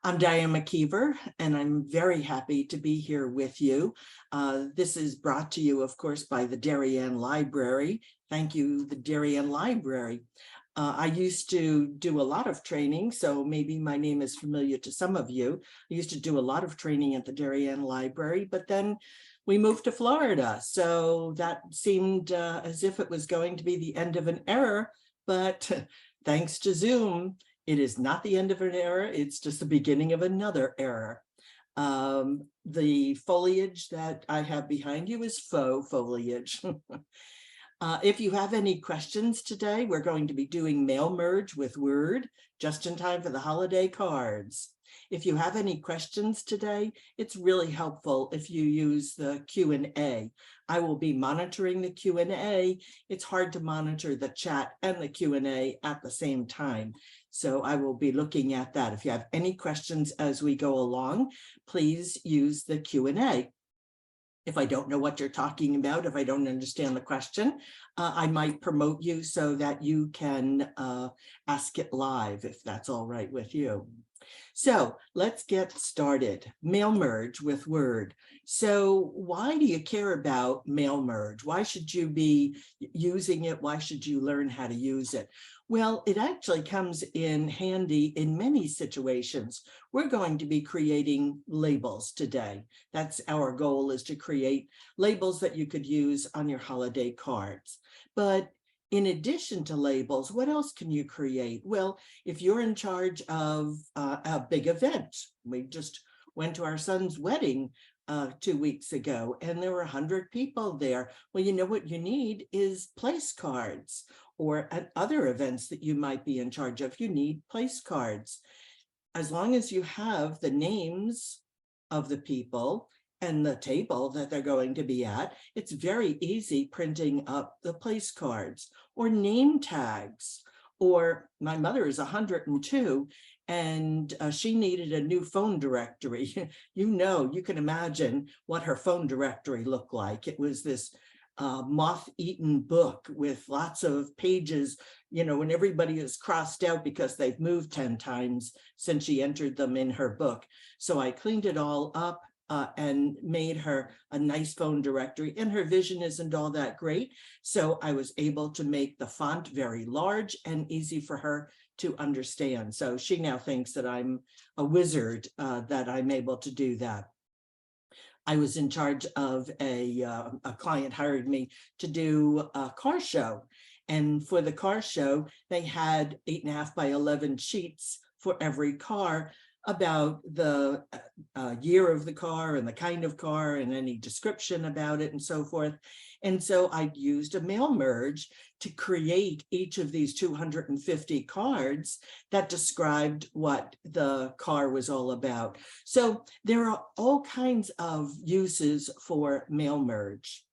I'm Diane McKeever, and I'm very happy to be here with you. This is brought to you, of course, by the Darien Library. Thank you, the Darien Library. I used to do a lot of training, so maybe my name is familiar to some of you. I used to do a lot of training at the Darien Library, but then we moved to Florida. So that seemed as if it was going to be the end of an era, but thanks to Zoom, it is not the end of an era, it's just the beginning of another era. The foliage that I have behind you is faux foliage. If you have any questions today, we're going to be doing mail merge with Word, just in time for the holiday cards. If you have any questions today, it's really helpful if you use the Q&A. I will be monitoring the Q&A. It's hard to monitor the chat and the Q&A at the same time. So I will be looking at that. If you have any questions as we go along, please use the Q&A. If I don't know what you're talking about, if I don't understand the question, I might promote you so that you can ask it live, if that's all right with you. So let's get started. Mail merge with Word. So why do you care about mail merge? Why should you be using it? Why should you learn how to use it? Well, it actually comes in handy in many situations. We're going to be creating labels today. That's our goal, is to create labels that you could use on your holiday cards. But in addition to labels, what else can you create? Well, if you're in charge of a big event, we just went to our son's wedding 2 weeks ago, and there were 100 people there. Well, you know what you need is place cards, or at other events that you might be in charge of, you need place cards. As long as you have the names of the people and the table that they're going to be at, it's very easy printing up the place cards or name tags. Or my mother is 102 and she needed a new phone directory. You can imagine what her phone directory looked like. It was this moth-eaten book with lots of pages, and everybody is crossed out because they've moved 10 times since she entered them in her book. So I cleaned it all up and made her a nice phone directory, and her vision isn't all that great. So I was able to make the font very large and easy for her to understand. So she now thinks that I'm a wizard, that I'm able to do that. I was in charge of a client hired me to do a car show. And for the car show, they had 8.5 by 11 sheets for every car about the year of the car and the kind of car and any description about it and so forth. And so I used a mail merge to create each of these 250 cards that described what the car was all about. So there are all kinds of uses for mail merge.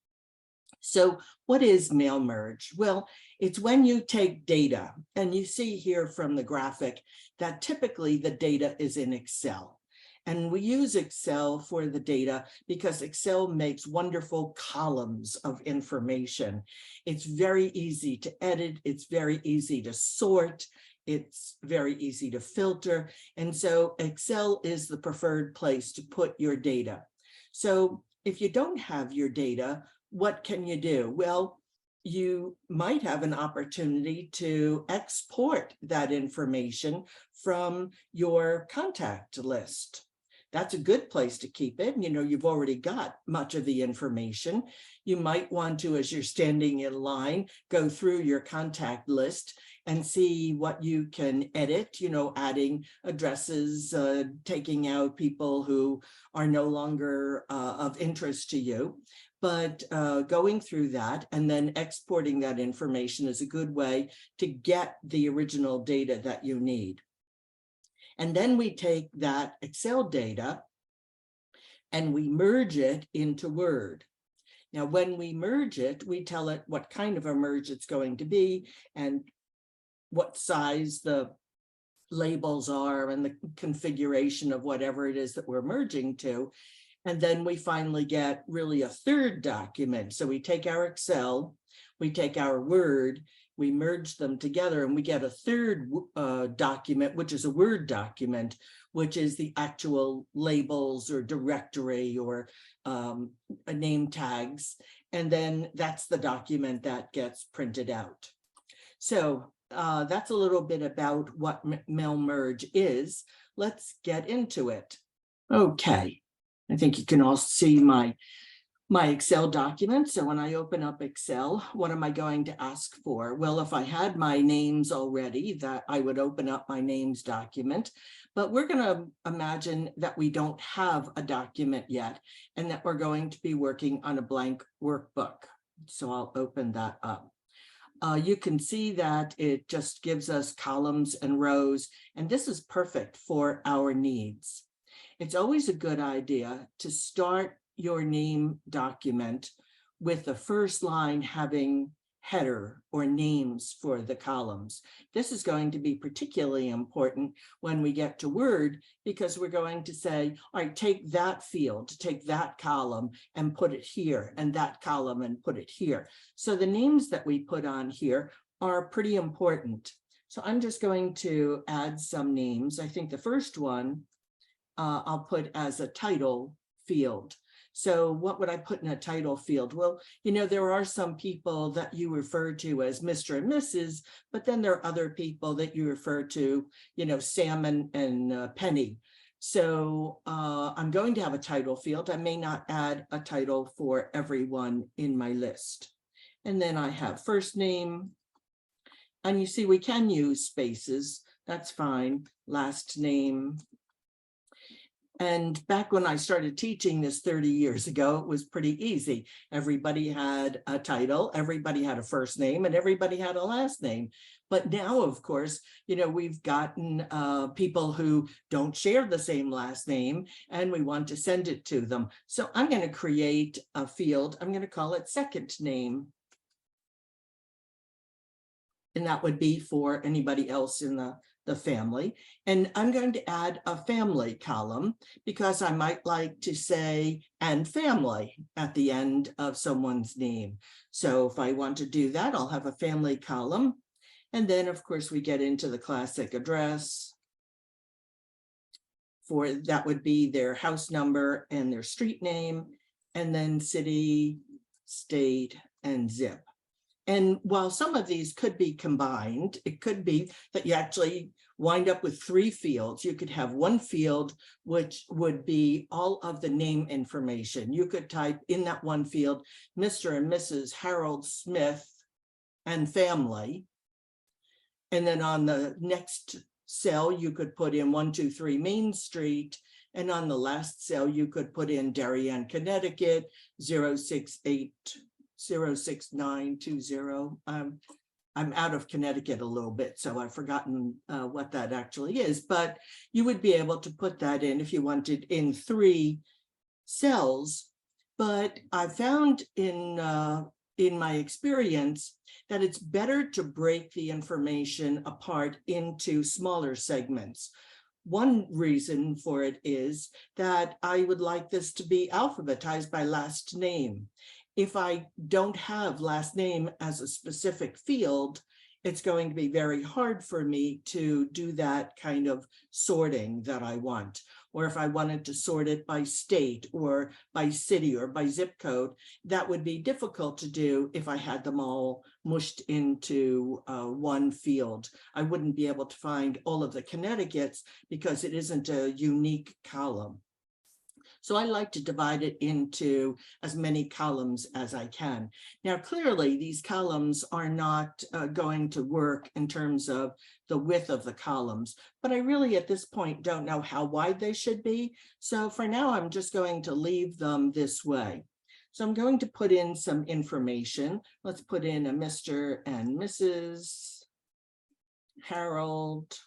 So what is mail merge? Well, it's when you take data, and you see here from the graphic that typically the data is in Excel. And we use Excel for the data because Excel makes wonderful columns of information. It's very easy to edit. It's very easy to sort. It's very easy to filter. And so Excel is the preferred place to put your data. So if you don't have your data, what can you do? Well, you might have an opportunity to export that information from your contact list. That's a good place to keep it. You've already got much of the information. You might want to, as you're standing in line, go through your contact list and see what you can edit, adding addresses, taking out people who are no longer of interest to you. But going through that and then exporting that information is a good way to get the original data that you need. And then we take that Excel data and we merge it into Word. Now, when we merge it, we tell it what kind of a merge it's going to be and what size the labels are and the configuration of whatever it is that we're merging to. And then we finally get really a third document. So we take our Excel, we take our Word, we merge them together and we get a third document, which is a Word document, which is the actual labels or directory or name tags. And then that's the document that gets printed out. So that's a little bit about what mail merge is. Let's get into it. Okay, I think you can all see my Excel document. So when I open up Excel, what am I going to ask for? Well, if I had my names already, that I would open up my names document, but we're going to imagine that we don't have a document yet and that we're going to be working on a blank workbook. So I'll open that up. You can see that it just gives us columns and rows, and this is perfect for our needs. It's always a good idea to start your name document with the first line having header or names for the columns. This is going to be particularly important when we get to Word, because we're going to say, all right, take that field, take that column and put it here, and that column and put it here. So the names that we put on here are pretty important. So I'm just going to add some names. I think the first one I'll put as a title field. So what would I put in a title field? Well, you know, there are some people that you refer to as Mr. and Mrs., but then there are other people that you refer to, you know, Sam and Penny. So I'm going to have a title field. I may not add a title for everyone in my list. And then I have first name. And you see, we can use spaces. That's fine. Last name. And back when I started teaching this 30 years ago, it was pretty easy. Everybody had a title, everybody had a first name, and everybody had a last name. But now, of course, you know, we've gotten people who don't share the same last name, and we want to send it to them. So I'm going to create a field. I'm going to call it second name. And that would be for anybody else in the family. And I'm going to add a family column because I might like to say and family at the end of someone's name. So if I want to do that, I'll have a family column. And then of course we get into the classic address. For that would be their house number and their street name, and then city, state, and zip. And while some of these could be combined, it could be that you actually wind up with 3 fields. You could have one field, which would be all of the name information. You could type in that one field, Mr. and Mrs. Harold Smith and family. And then on the next cell, you could put in 123 Main Street. And on the last cell, you could put in Darien, Connecticut, 06920. I'm out of Connecticut a little bit, so I've forgotten what that actually is, but you would be able to put that in if you wanted in 3 cells. But I found in my experience that it's better to break the information apart into smaller segments. One reason for it is that I would like this to be alphabetized by last name. If I don't have last name as a specific field, it's going to be very hard for me to do that kind of sorting that I want. Or if I wanted to sort it by state or by city or by zip code, that would be difficult to do if I had them all mushed into one field. I wouldn't be able to find all of the Connecticut's because it isn't a unique column. So I like to divide it into as many columns as I can. Now, clearly, these columns are not going to work in terms of the width of the columns, but I really at this point don't know how wide they should be. So for now, I'm just going to leave them this way. So I'm going to put in some information. Let's put in a Mr. and Mrs. Harold,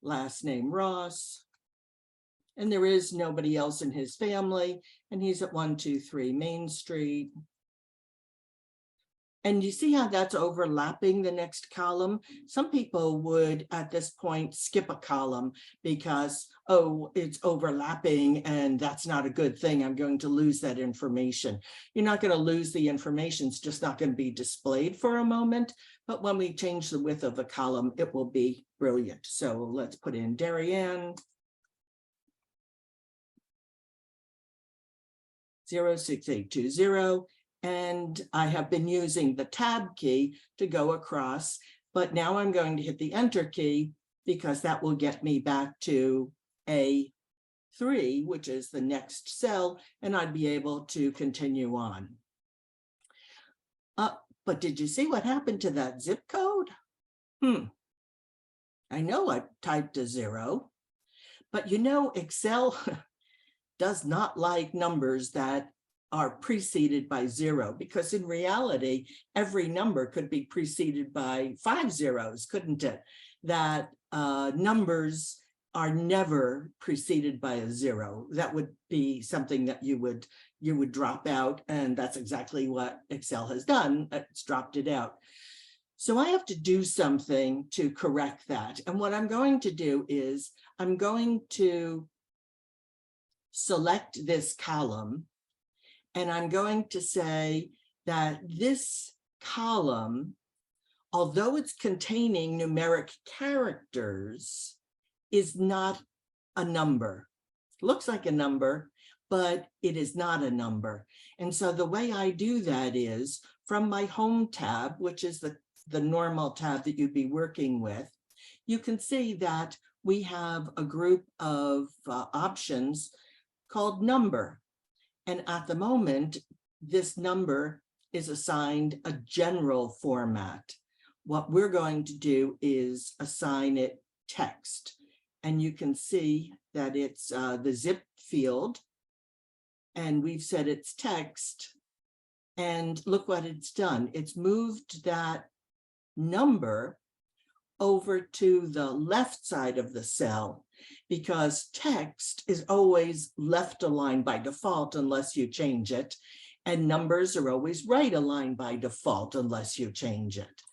last name Ross. And there is nobody else in his family, and he's at 123 Main Street. And you see how that's overlapping the next column? Some people would at this point skip a column because, oh, it's overlapping and that's not a good thing. I'm going to lose that information. You're not going to lose the information. It's just not going to be displayed for a moment. But when we change the width of a column, it will be brilliant. So let's put in Darien 06820. And I have been using the tab key to go across, but now I'm going to hit the enter key because that will get me back to A3, which is the next cell, and I'd be able to continue on. But did you see what happened to that zip code? I know I typed a 0, but you know, Excel does not like numbers that are preceded by 0, because in reality, every number could be preceded by 5 zeros, couldn't it? That numbers are never preceded by a 0. That would be something that you would drop out, and that's exactly what Excel has done. It's dropped it out. So I have to do something to correct that. And what I'm going to do is I'm going to select this column, and I'm going to say that this column, although it's containing numeric characters, is not a number. It looks like a number, but it is not a number. And so the way I do that is from my home tab, which is the normal tab that you'd be working with, you can see that we have a group of options called number. And at the moment, this number is assigned a general format. What we're going to do is assign it text. And you can see that it's the zip field, and we've said it's text. And look what it's done. It's moved that number over to the left side of the cell, because text is always left aligned by default unless you change it, and numbers are always right aligned by default unless you change it.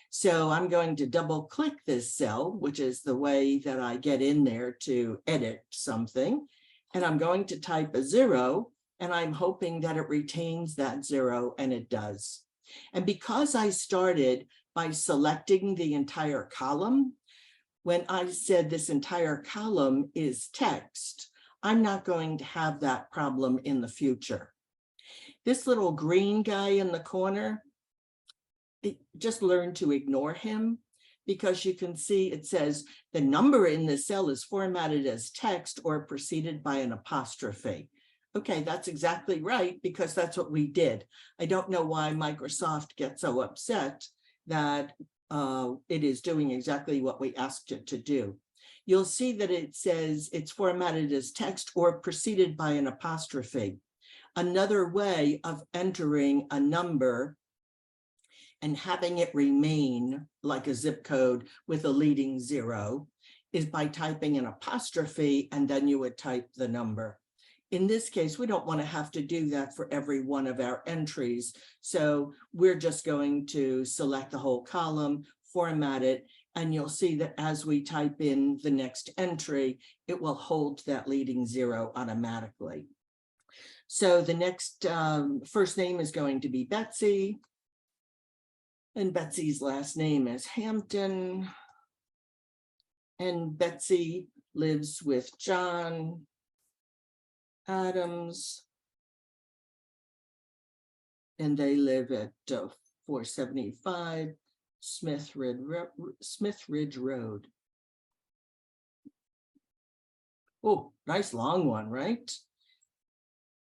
So I'm going to double click this cell, which is the way that I get in there to edit something, and I'm going to type a 0, and I'm hoping that it retains that 0, and it does. And because I started by selecting the entire column, when I said this entire column is text, I'm not going to have that problem in the future. This little green guy in the corner, just learn to ignore him, because you can see it says the number in this cell is formatted as text or preceded by an apostrophe. Okay, that's exactly right, because that's what we did. I don't know why Microsoft gets so upset that it is doing exactly what we asked it to do. You'll see that it says it's formatted as text or preceded by an apostrophe. Another way of entering a number and having it remain like a zip code with a leading 0 is by typing an apostrophe, and then you would type the number. In this case, we don't want to have to do that for every one of our entries. So we're just going to select the whole column, format it, and you'll see that as we type in the next entry, it will hold that leading 0 automatically. So the next first name is going to be Betsy, and Betsy's last name is Hampton, and Betsy lives with John Adams, and they live at 475 Smith Ridge Road. Oh, nice long one, right?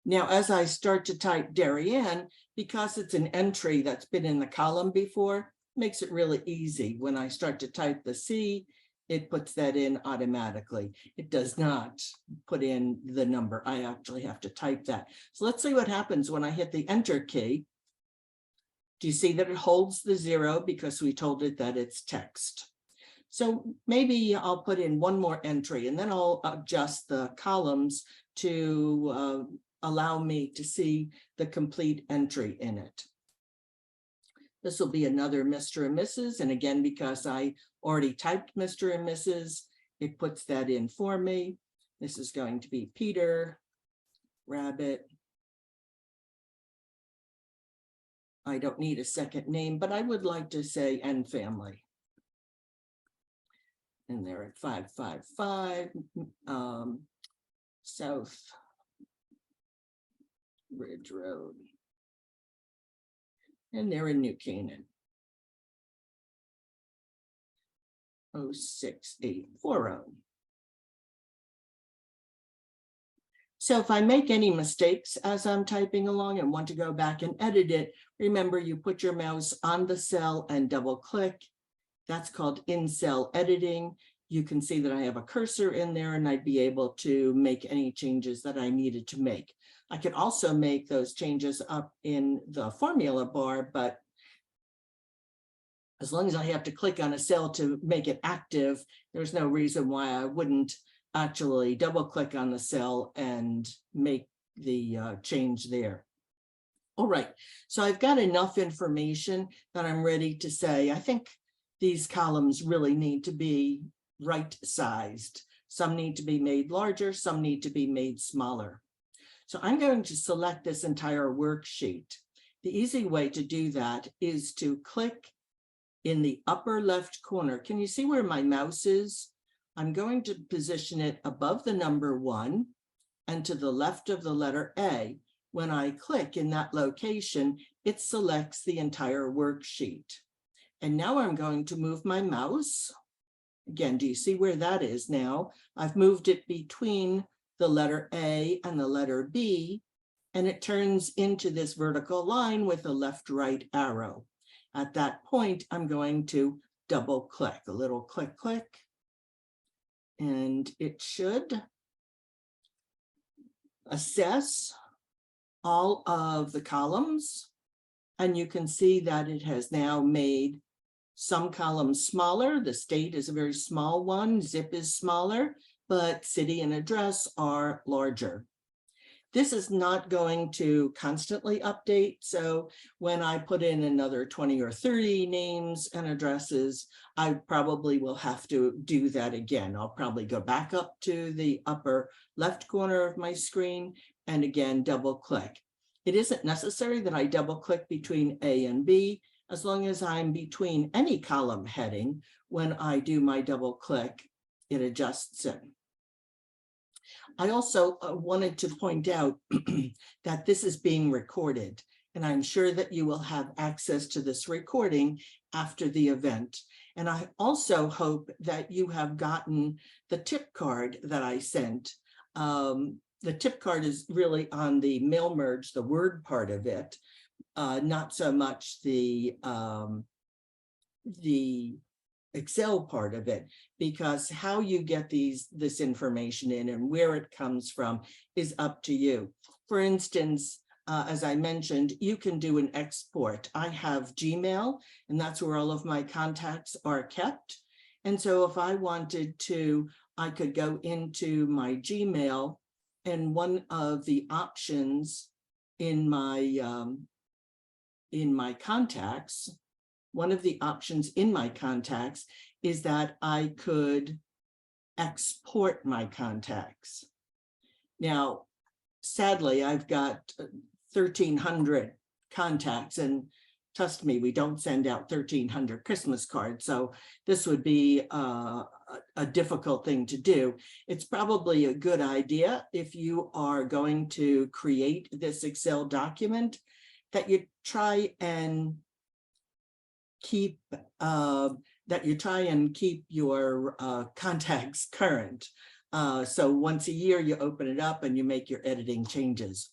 Now, as I start to type Darien, because it's an entry that's been in the column before, makes it really easy. When I start to type the C, it puts that in automatically. It does not put in the number. I actually have to type that. So let's see what happens when I hit the enter key. Do you see that it holds the 0 because we told it that it's text? So maybe I'll put in one more entry, and then I'll adjust the columns to allow me to see the complete entry in it. This will be another Mr. and Mrs. And again, because I already typed Mr. and Mrs., it puts that in for me. This is going to be Peter, Rabbit. I don't need a second name, but I would like to say and family. And they're at 555 South Ridge Road. And they're in New Canaan. 06840. So if I make any mistakes as I'm typing along and want to go back and edit it, remember you put your mouse on the cell and double click. That's called in-cell editing. You can see that I have a cursor in there and I'd be able to make any changes that I needed to make. I could also make those changes up in the formula bar, but as long as I have to click on a cell to make it active, there's no reason why I wouldn't actually double click on the cell and make the change there. All right, so I've got enough information that I'm ready to say, I think these columns really need to be right sized. Some need to be made larger, some need to be made smaller. So I'm going to select this entire worksheet. The easy way to do that is to click in the upper left corner. Can you see where my mouse is? I'm going to position it above the number 1 and to the left of the letter A. When I click in that location, it selects the entire worksheet. And now I'm going to move my mouse. Again, do you see where that is now? I've moved it between the letter A and the letter B, and it turns into this vertical line with a left-right arrow. At that point, I'm going to double click, a little click, click, and it should assess all of the columns. And you can see that it has now made some columns smaller. The state is a very small one. Zip is smaller, but city and address are larger. This is not going to constantly update. So when I put in another 20 or 30 names and addresses, I probably will have to do that again. I'll probably go back up to the upper left corner of my screen and again, double click. It isn't necessary that I double click between A and B, as long as I'm between any column heading. When I do my double click, it adjusts it. I also wanted to point out that this is being recorded, and I'm sure that you will have access to this recording after the event. And I also hope that you have gotten the tip card that I sent. The tip card is really on the mail merge, the Word part of it, not so much the Excel part of it, because how you get this information in and where it comes from is up to you. For instance, as I mentioned, you can do an export. I have Gmail, and that's where all of my contacts are kept. And so if I wanted to, I could go into my Gmail, and one of the options in my contacts, one of the options in my contacts is that I could export my contacts. Now, sadly, I've got 1,300 contacts, and trust me, we don't send out 1,300 Christmas cards. So this would be a difficult thing to do. It's probably a good idea if you are going to create this Excel document that you try and keep your contacts current. So once a year you open it up and you make your editing changes.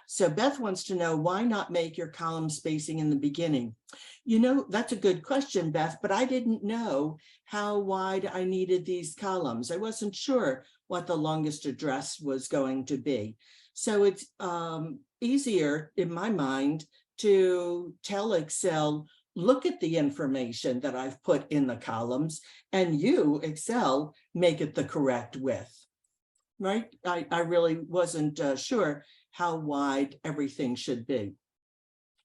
So Beth wants to know, why not make your column spacing in the beginning? You know, that's a good question, Beth, but I didn't know how wide I needed these columns. I wasn't sure what the longest address was going to be. So it's easier in my mind to tell Excel, look at the information that I've put in the columns, and you, Excel, make it the correct width, right? I really wasn't sure how wide everything should be.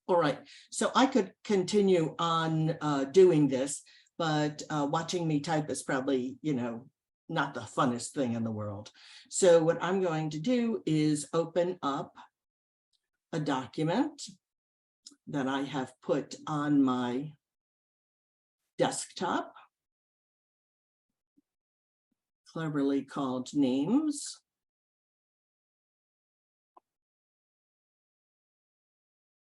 All right, so I could continue on doing this, but watching me type is probably, not the funnest thing in the world. So what I'm going to do is open up a document that I have put on my desktop, cleverly called names.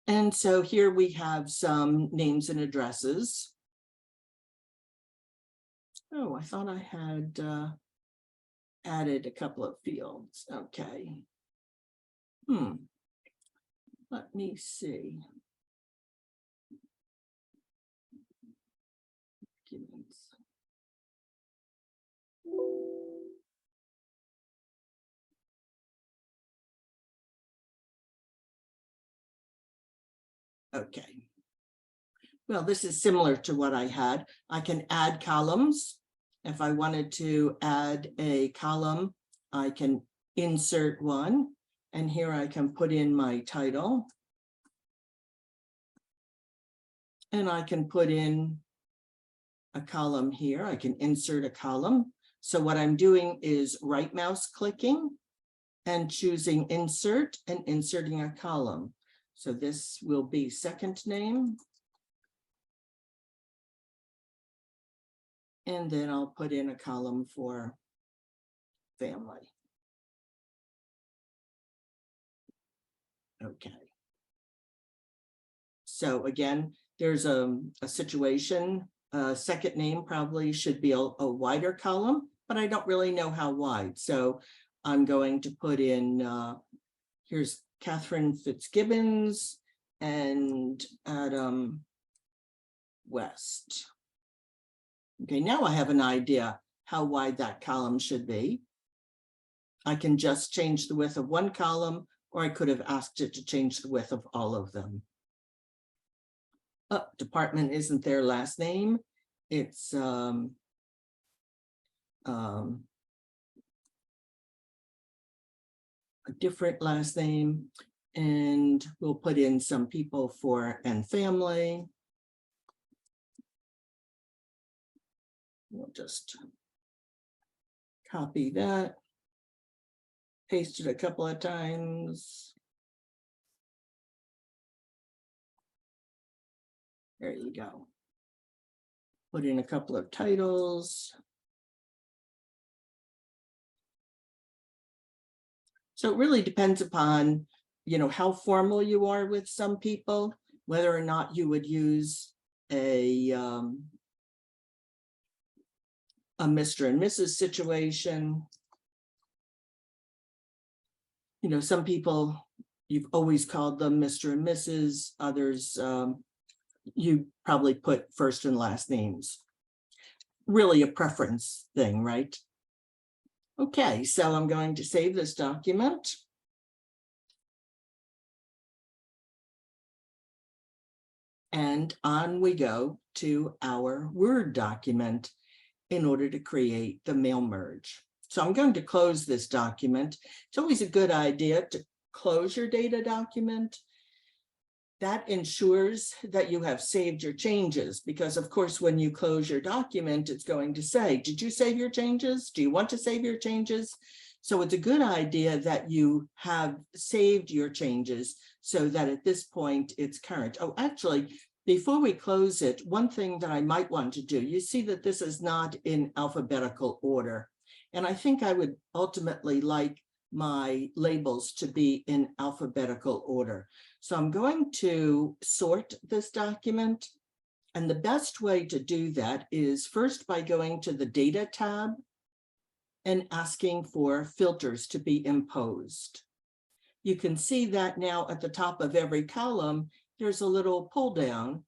And so here we have some names and addresses. Oh, I thought I had added a couple of fields. Okay. Let me see. Documents. Okay. Well, this is similar to what I had. I can add columns. If I wanted to add a column, I can insert one. And here I can put in my title. And I can put in a column here. I can insert a column. So what I'm doing is right mouse clicking and choosing insert and inserting a column. So this will be second name. And then I'll put in a column for family. Okay. So again, there's a situation. Second name probably should be a wider column, but I don't really know how wide. So I'm going to put in, here's Catherine Fitzgibbons and Adam West. Okay, now I have an idea how wide that column should be. I can just change the width of one column, or I could have asked it to change the width of all of them. Department isn't their last name. It's a different last name, and we'll put in some people for and family. We'll just copy that, paste it a couple of times. There you go. Put in a couple of titles. So it really depends upon, how formal you are with some people, whether or not you would use a Mr. and Mrs. situation. Some people, you've always called them Mr. and Mrs. Others, you probably put first and last names. Really a preference thing, right? Okay, so I'm going to save this document. And on we go to our Word document in order to create the mail merge. So I'm going to close this document. It's always a good idea to close your data document. That ensures that you have saved your changes, because of course, when you close your document, it's going to say, did you save your changes? Do you want to save your changes? So it's a good idea that you have saved your changes so that at this point it's current. Oh, actually, before we close it, one thing that I might want to do, you see that this is not in alphabetical order. And I think I would ultimately like my labels to be in alphabetical order. So I'm going to sort this document. And the best way to do that is first by going to the Data tab and asking for filters to be imposed. You can see that now at the top of every column, there's a little pull down,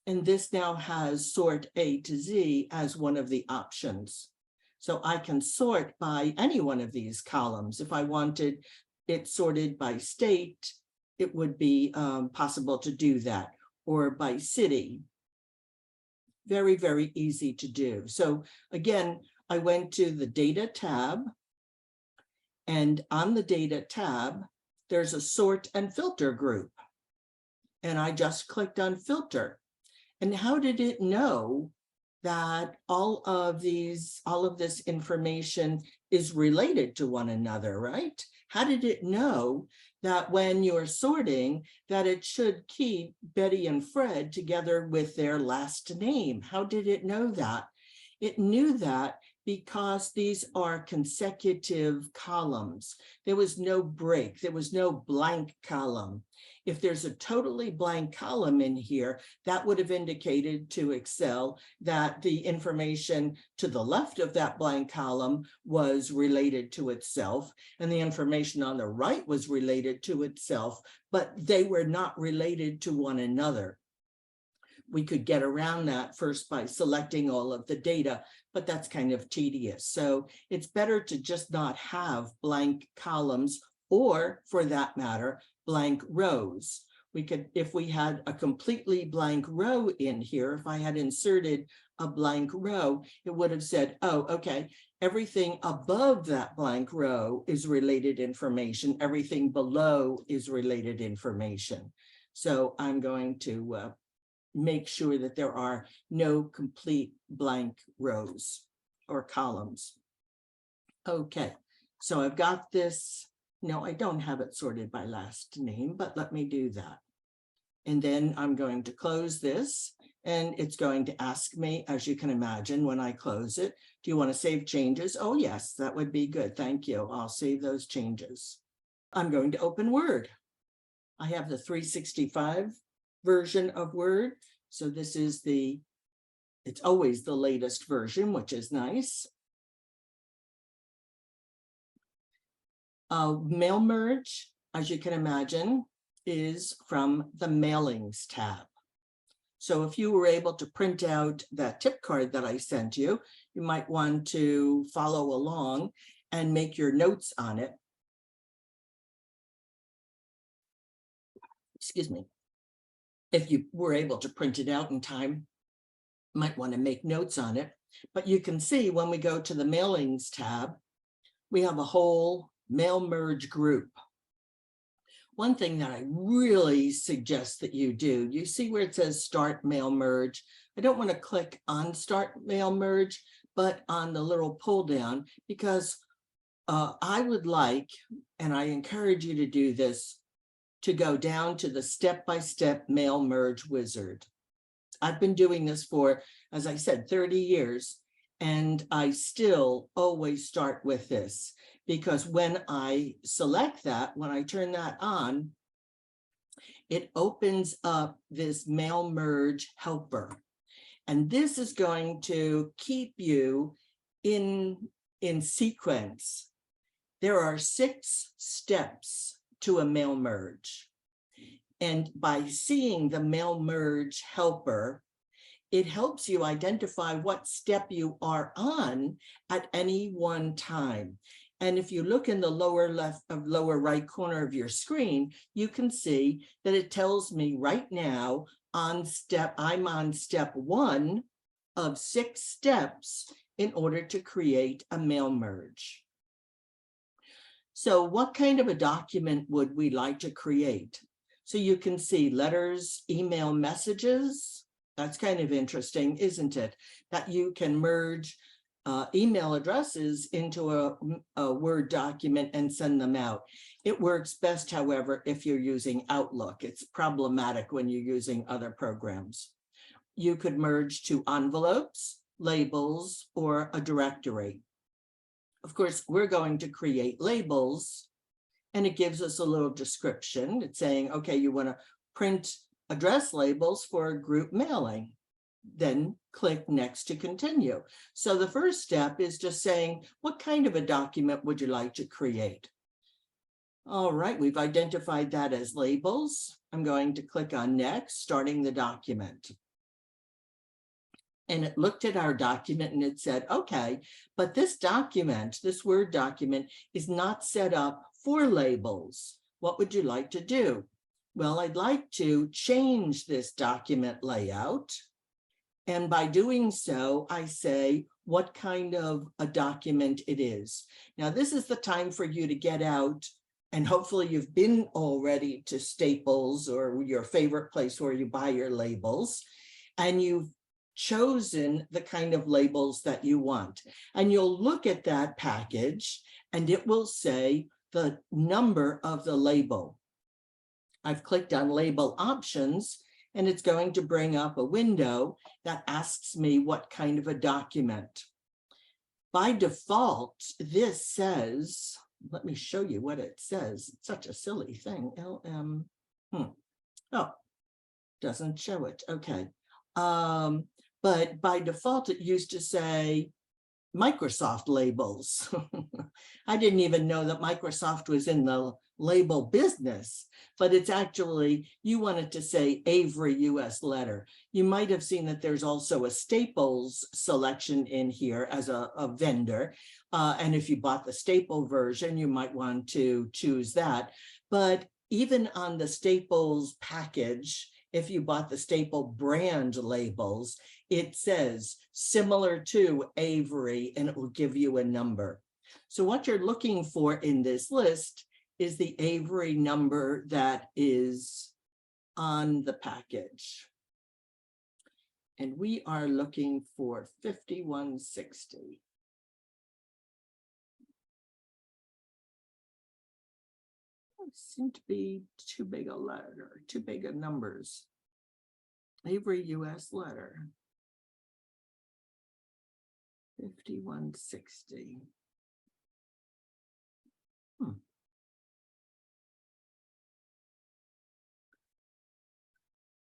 and this now has sort A to Z as one of the options. So I can sort by any one of these columns. If I wanted it sorted by state, it would be possible to do that, or by city. Very, very easy to do. So again, I went to the Data tab, and on the Data tab, there's a Sort and Filter group. and I just clicked on filter. And how did it know that all of this information is related to one another, right? How did it know that when you're sorting, that it should keep Betty and Fred together with their last name? How did it know that? It knew that because these are consecutive columns. There was no break, there was no blank column. If there's a totally blank column in here, that would have indicated to Excel that the information to the left of that blank column was related to itself, and the information on the right was related to itself, but they were not related to one another. We could get around that first by selecting all of the data, but that's kind of tedious. So it's better to just not have blank columns, or for that matter, blank rows. We could, if we had a completely blank row in here, if I had inserted a blank row, it would have said, oh, okay, everything above that blank row is related information. Everything below is related information. So I'm going to make sure that there are no complete blank rows or columns. Okay, so I've got this. No, I don't have it sorted by last name, but let me do that. And then I'm going to close this, and it's going to ask me, as you can imagine, when I close it, do you want to save changes? Oh, yes, that would be good. Thank you. I'll save those changes. I'm going to open Word. I have the 365 version of Word. So this is it's always the latest version, which is nice. Mail merge, as you can imagine, is from the Mailings tab. So if you were able to print out that tip card that I sent you, you might want to follow along and make your notes on it. Excuse me. If you were able to print it out in time, you might want to make notes on it. But you can see when we go to the Mailings tab, we have a whole mail merge group. One thing that I really suggest that you do, you see where it says Start Mail Merge. I don't want to click on Start Mail Merge, but on the little pull down, because I would like, and I encourage you to do this, to go down to the step-by-step mail merge wizard. I've been doing this for, as I said, 30 years, and I still always start with this, because when I select that, when I turn that on, it opens up this mail merge helper. And this is going to keep you in sequence. There are 6 steps to a mail merge. And by seeing the mail merge helper, it helps you identify what step you are on at any one time. And if you look in the lower left of lower right corner of your screen, you can see that it tells me right now I'm on step 1 of 6 steps in order to create a mail merge. So what kind of a document would we like to create? So you can see letters, email messages. That's kind of interesting, isn't it? That you can merge email addresses into a Word document and send them out. It works best, however, if you're using Outlook. It's problematic when you're using other programs. You could merge to envelopes, labels, or a directory. Of course, we're going to create labels, and it gives us a little description. It's saying, okay, you want to print address labels for a group mailing. Then click next to continue. So the first step is just saying, what kind of a document would you like to create? All right, we've identified that as labels. I'm going to click on next, starting the document. And it looked at our document and it said, okay, but this document, this Word document, is not set up for labels. What would you like to do? Well, I'd like to change this document layout. And by doing so, I say what kind of a document it is. Now, this is the time for you to get out and hopefully you've been already to Staples or your favorite place where you buy your labels, and you've chosen the kind of labels that you want. And you'll look at that package and it will say the number of the label. I've clicked on label options and it's going to bring up a window that asks me what kind of a document. By default, this says, let me show you what it says. It's such a silly thing. LM. Oh, doesn't show it. Okay. But by default, it used to say Microsoft labels. I didn't even know that Microsoft was in the label business, but it's actually, you want it to say Avery US letter. You might have seen that there's also a Staples selection in here as a vendor. And if you bought the staple version, you might want to choose that. But even on the Staples package, if you bought the Staple brand labels, it says similar to Avery, and it will give you a number. So what you're looking for in this list is the Avery number that is on the package. And we are looking for 5160. Seem to be too big a letter, too big of numbers. Avery US letter. 5160.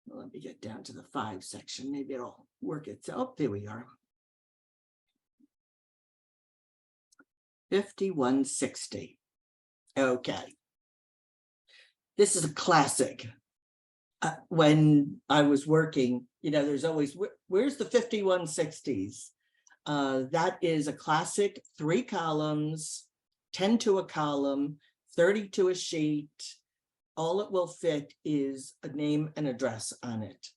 Well, let me get down to the 5 section. Maybe it'll work itself. Oh, there we are. 5160. Okay. This is a classic. When I was working, you know, there's always, where's the 5160s? That is a classic, 3 columns, 10 to a column, 30 to a sheet. All it will fit is a name and address on it.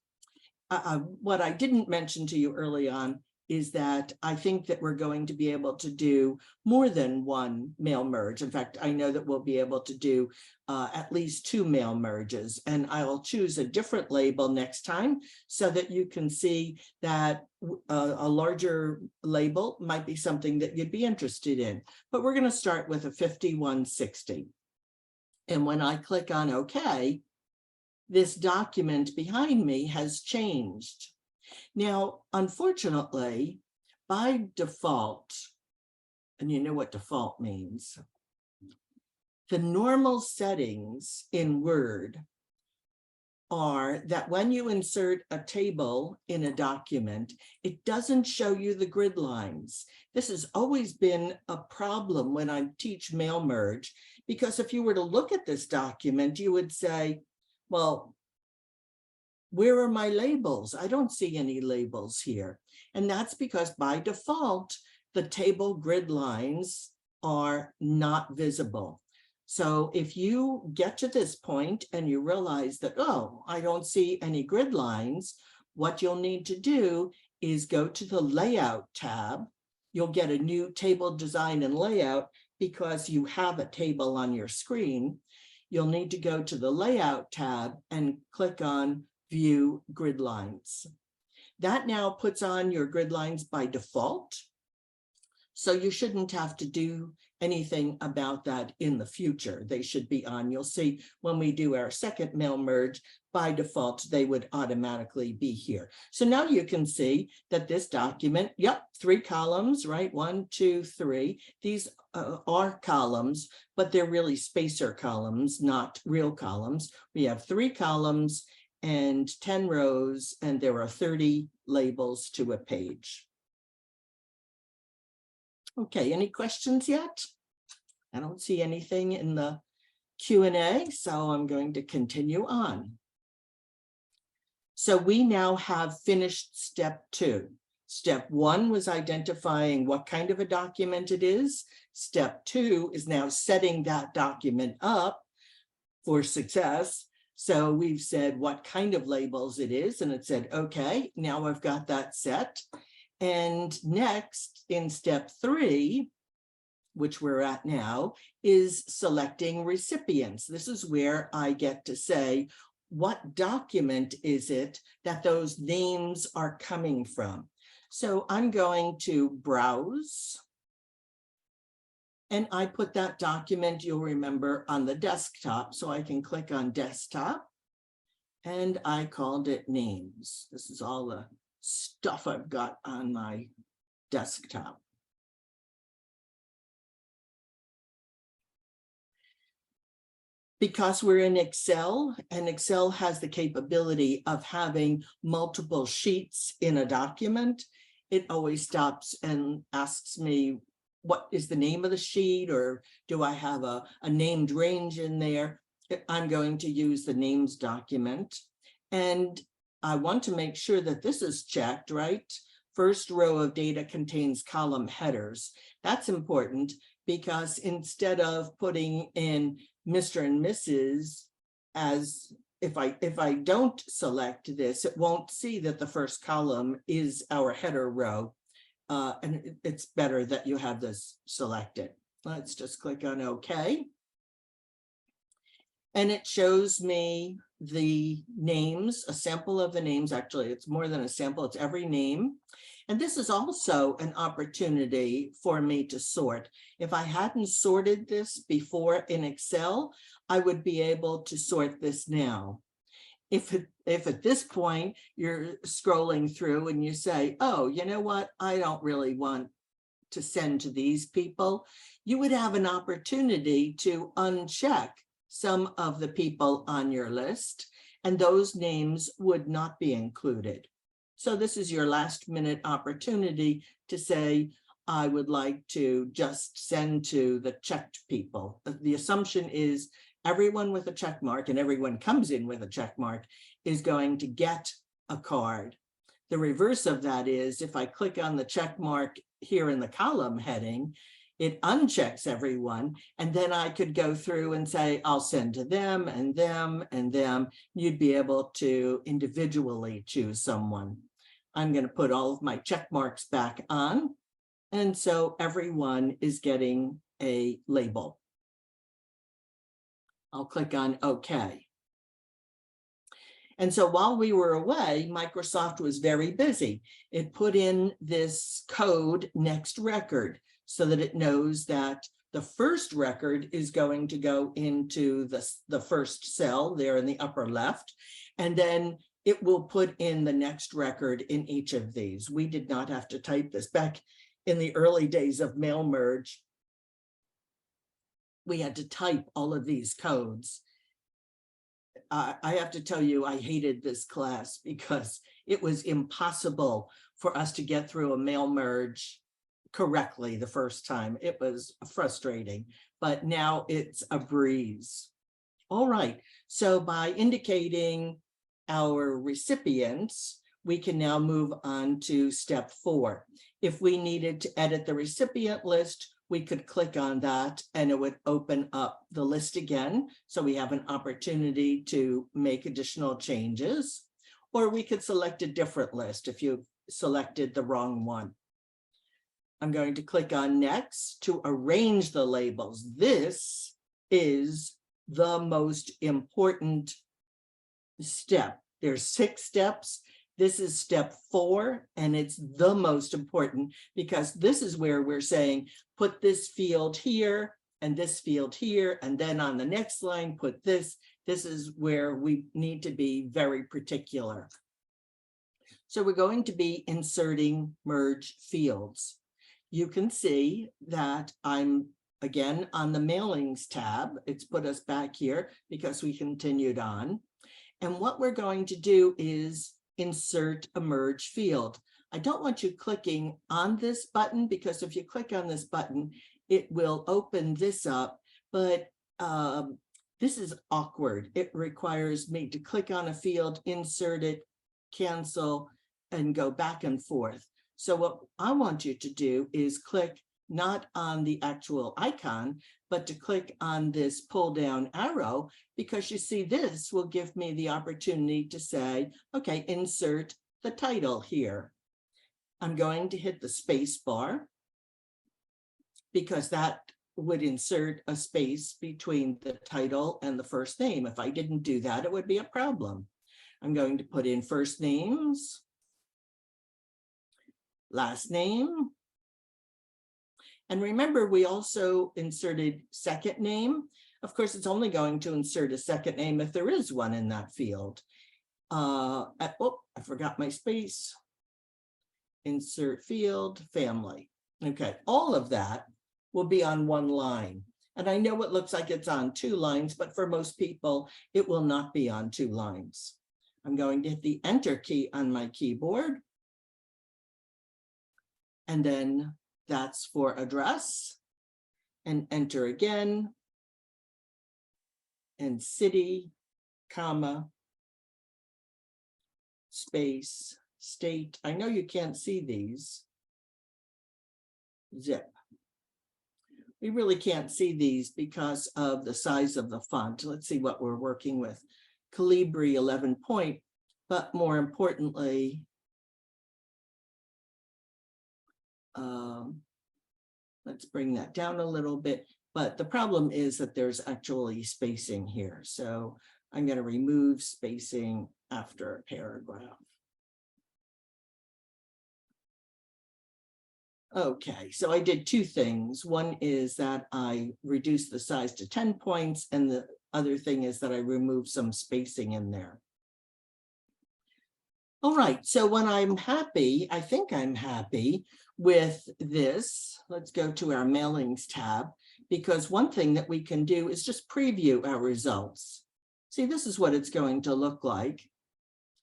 What I didn't mention to you early on is that I think that we're going to be able to do more than one mail merge. In fact, I know that we'll be able to do at least 2 mail merges, and I'll choose a different label next time so that you can see that a larger label might be something that you'd be interested in. But we're going to start with a 5160. And when I click on OK, this document behind me has changed. Now, unfortunately, by default, and you know what default means, the normal settings in Word are that when you insert a table in a document, it doesn't show you the grid lines. This has always been a problem when I teach mail merge, because if you were to look at this document, you would say, well, where are my labels? I don't see any labels here. And that's because by default, the table grid lines are not visible. So if you get to this point and you realize that, oh, I don't see any grid lines, what you'll need to do is go to the Layout tab. You'll get a new table design and layout because you have a table on your screen. You'll need to go to the Layout tab and click on View Grid Lines. That now puts on your grid lines by default. So you shouldn't have to do anything about that in the future. They should be on. You'll see when we do our second mail merge, by default, they would automatically be here. So now you can see that this document, yep, 3 columns, right? 1, 2, 3. These are columns, but they're really spacer columns, not real columns. We have 3 columns and 10 rows, and there are 30 labels to a page. Okay, any questions yet? I don't see anything in the Q&A, so I'm going to continue on. So we now have finished step 2. Step 1 was identifying what kind of a document it is. Step 2 is now setting that document up for success. So we've said what kind of labels it is, and it said, okay, now I've got that set. And next, in step 3, which we're at now, is selecting recipients. This is where I get to say, what document is it that those names are coming from? So I'm going to browse. And I put that document, you'll remember, on the desktop. So I can click on desktop. And I called it names. This is all the stuff I've got on my desktop. Because we're in Excel, and Excel has the capability of having multiple sheets in a document, it always stops and asks me, what is the name of the sheet, or do I have a named range in there? I'm going to use the names document, and I want to make sure that this is checked, right? First row of data contains column headers. That's important because instead of putting in Mr. and Mrs. as if I don't select this, it won't see that the first column is our header row. And it's better that you have this selected. Let's just click on OK. And it shows me the names, a sample of the names. Actually, it's more than a sample, it's every name. And this is also an opportunity for me to sort. If I hadn't sorted this before in Excel, I would be able to sort this now. If at this point you're scrolling through and you say, oh, you know what, I don't really want to send to these people, you would have an opportunity to uncheck some of the people on your list, and those names would not be included. So this is your last minute opportunity to say, I would like to just send to the checked people. The assumption is everyone with a check mark, and everyone comes in with a check mark, is going to get a card. The reverse of that is if I click on the check mark here in the column heading, it unchecks everyone, and then I could go through and say, I'll send to them and them and them. You'd be able to individually choose someone. I'm going to put all of my check marks back on, and so everyone is getting a label. I'll click on OK. And so while we were away, Microsoft was very busy. It put in this code next record so that it knows that the first record is going to go into the first cell there in the upper left, and then it will put in the next record in each of these. We did not have to type this. Back in the early days of mail merge, we had to type all of these codes. I have to tell you, I hated this class because it was impossible for us to get through a mail merge correctly the first time. It was frustrating, but now it's a breeze. All right, so by indicating our recipients, we can now move on to step 4. If we needed to edit the recipient list, we could click on that and it would open up the list again. So we have an opportunity to make additional changes, or we could select a different list if you selected the wrong one. I'm going to click on next to arrange the labels. This is the most important step. There's 6 steps. This is step 4, and it's the most important because this is where we're saying, put this field here and this field here, and then on the next line, put this. This is where we need to be very particular. So we're going to be inserting merge fields. You can see that I'm again on the mailings tab. It's put us back here because we continued on. And what we're going to do is insert a merge field. I don't want you clicking on this button because if you click on this button, it will open this up, but this is awkward. It requires me to click on a field, insert it, cancel, and go back and forth. So what I want you to do is click not on the actual icon, but to click on this pull down arrow, because you see this will give me the opportunity to say, okay, insert the title here. I'm going to hit the space bar. because that would insert a space between the title and the first name. If I didn't do that, it would be a problem. I'm going to put in first names, last name. And remember, we also inserted second name. Of course, it's only going to insert a second name if there is one in that field. Oh, I forgot my space. Insert field, family. Okay, all of that will be on one line. And I know it looks like it's on two lines, but for most people, it will not be on two lines. I'm going to hit the Enter key on my keyboard. And then that's for address. And enter again. And city, comma, space, state. I know you can't see these. Zip. We really can't see these because of the size of the font. Let's see what we're working with. Calibri 11 point, but more importantly, let's bring that down a little bit. But the problem is that there's actually spacing here. So I'm going to remove spacing after a paragraph. Okay, so I did two things. One is that I reduced the size to 10 points, and the other thing is that I removed some spacing in there. All right, so when I'm happy, I think I'm happy with this. Let's go to our mailings tab, because one thing that we can do is just preview our results. See, this is what it's going to look like,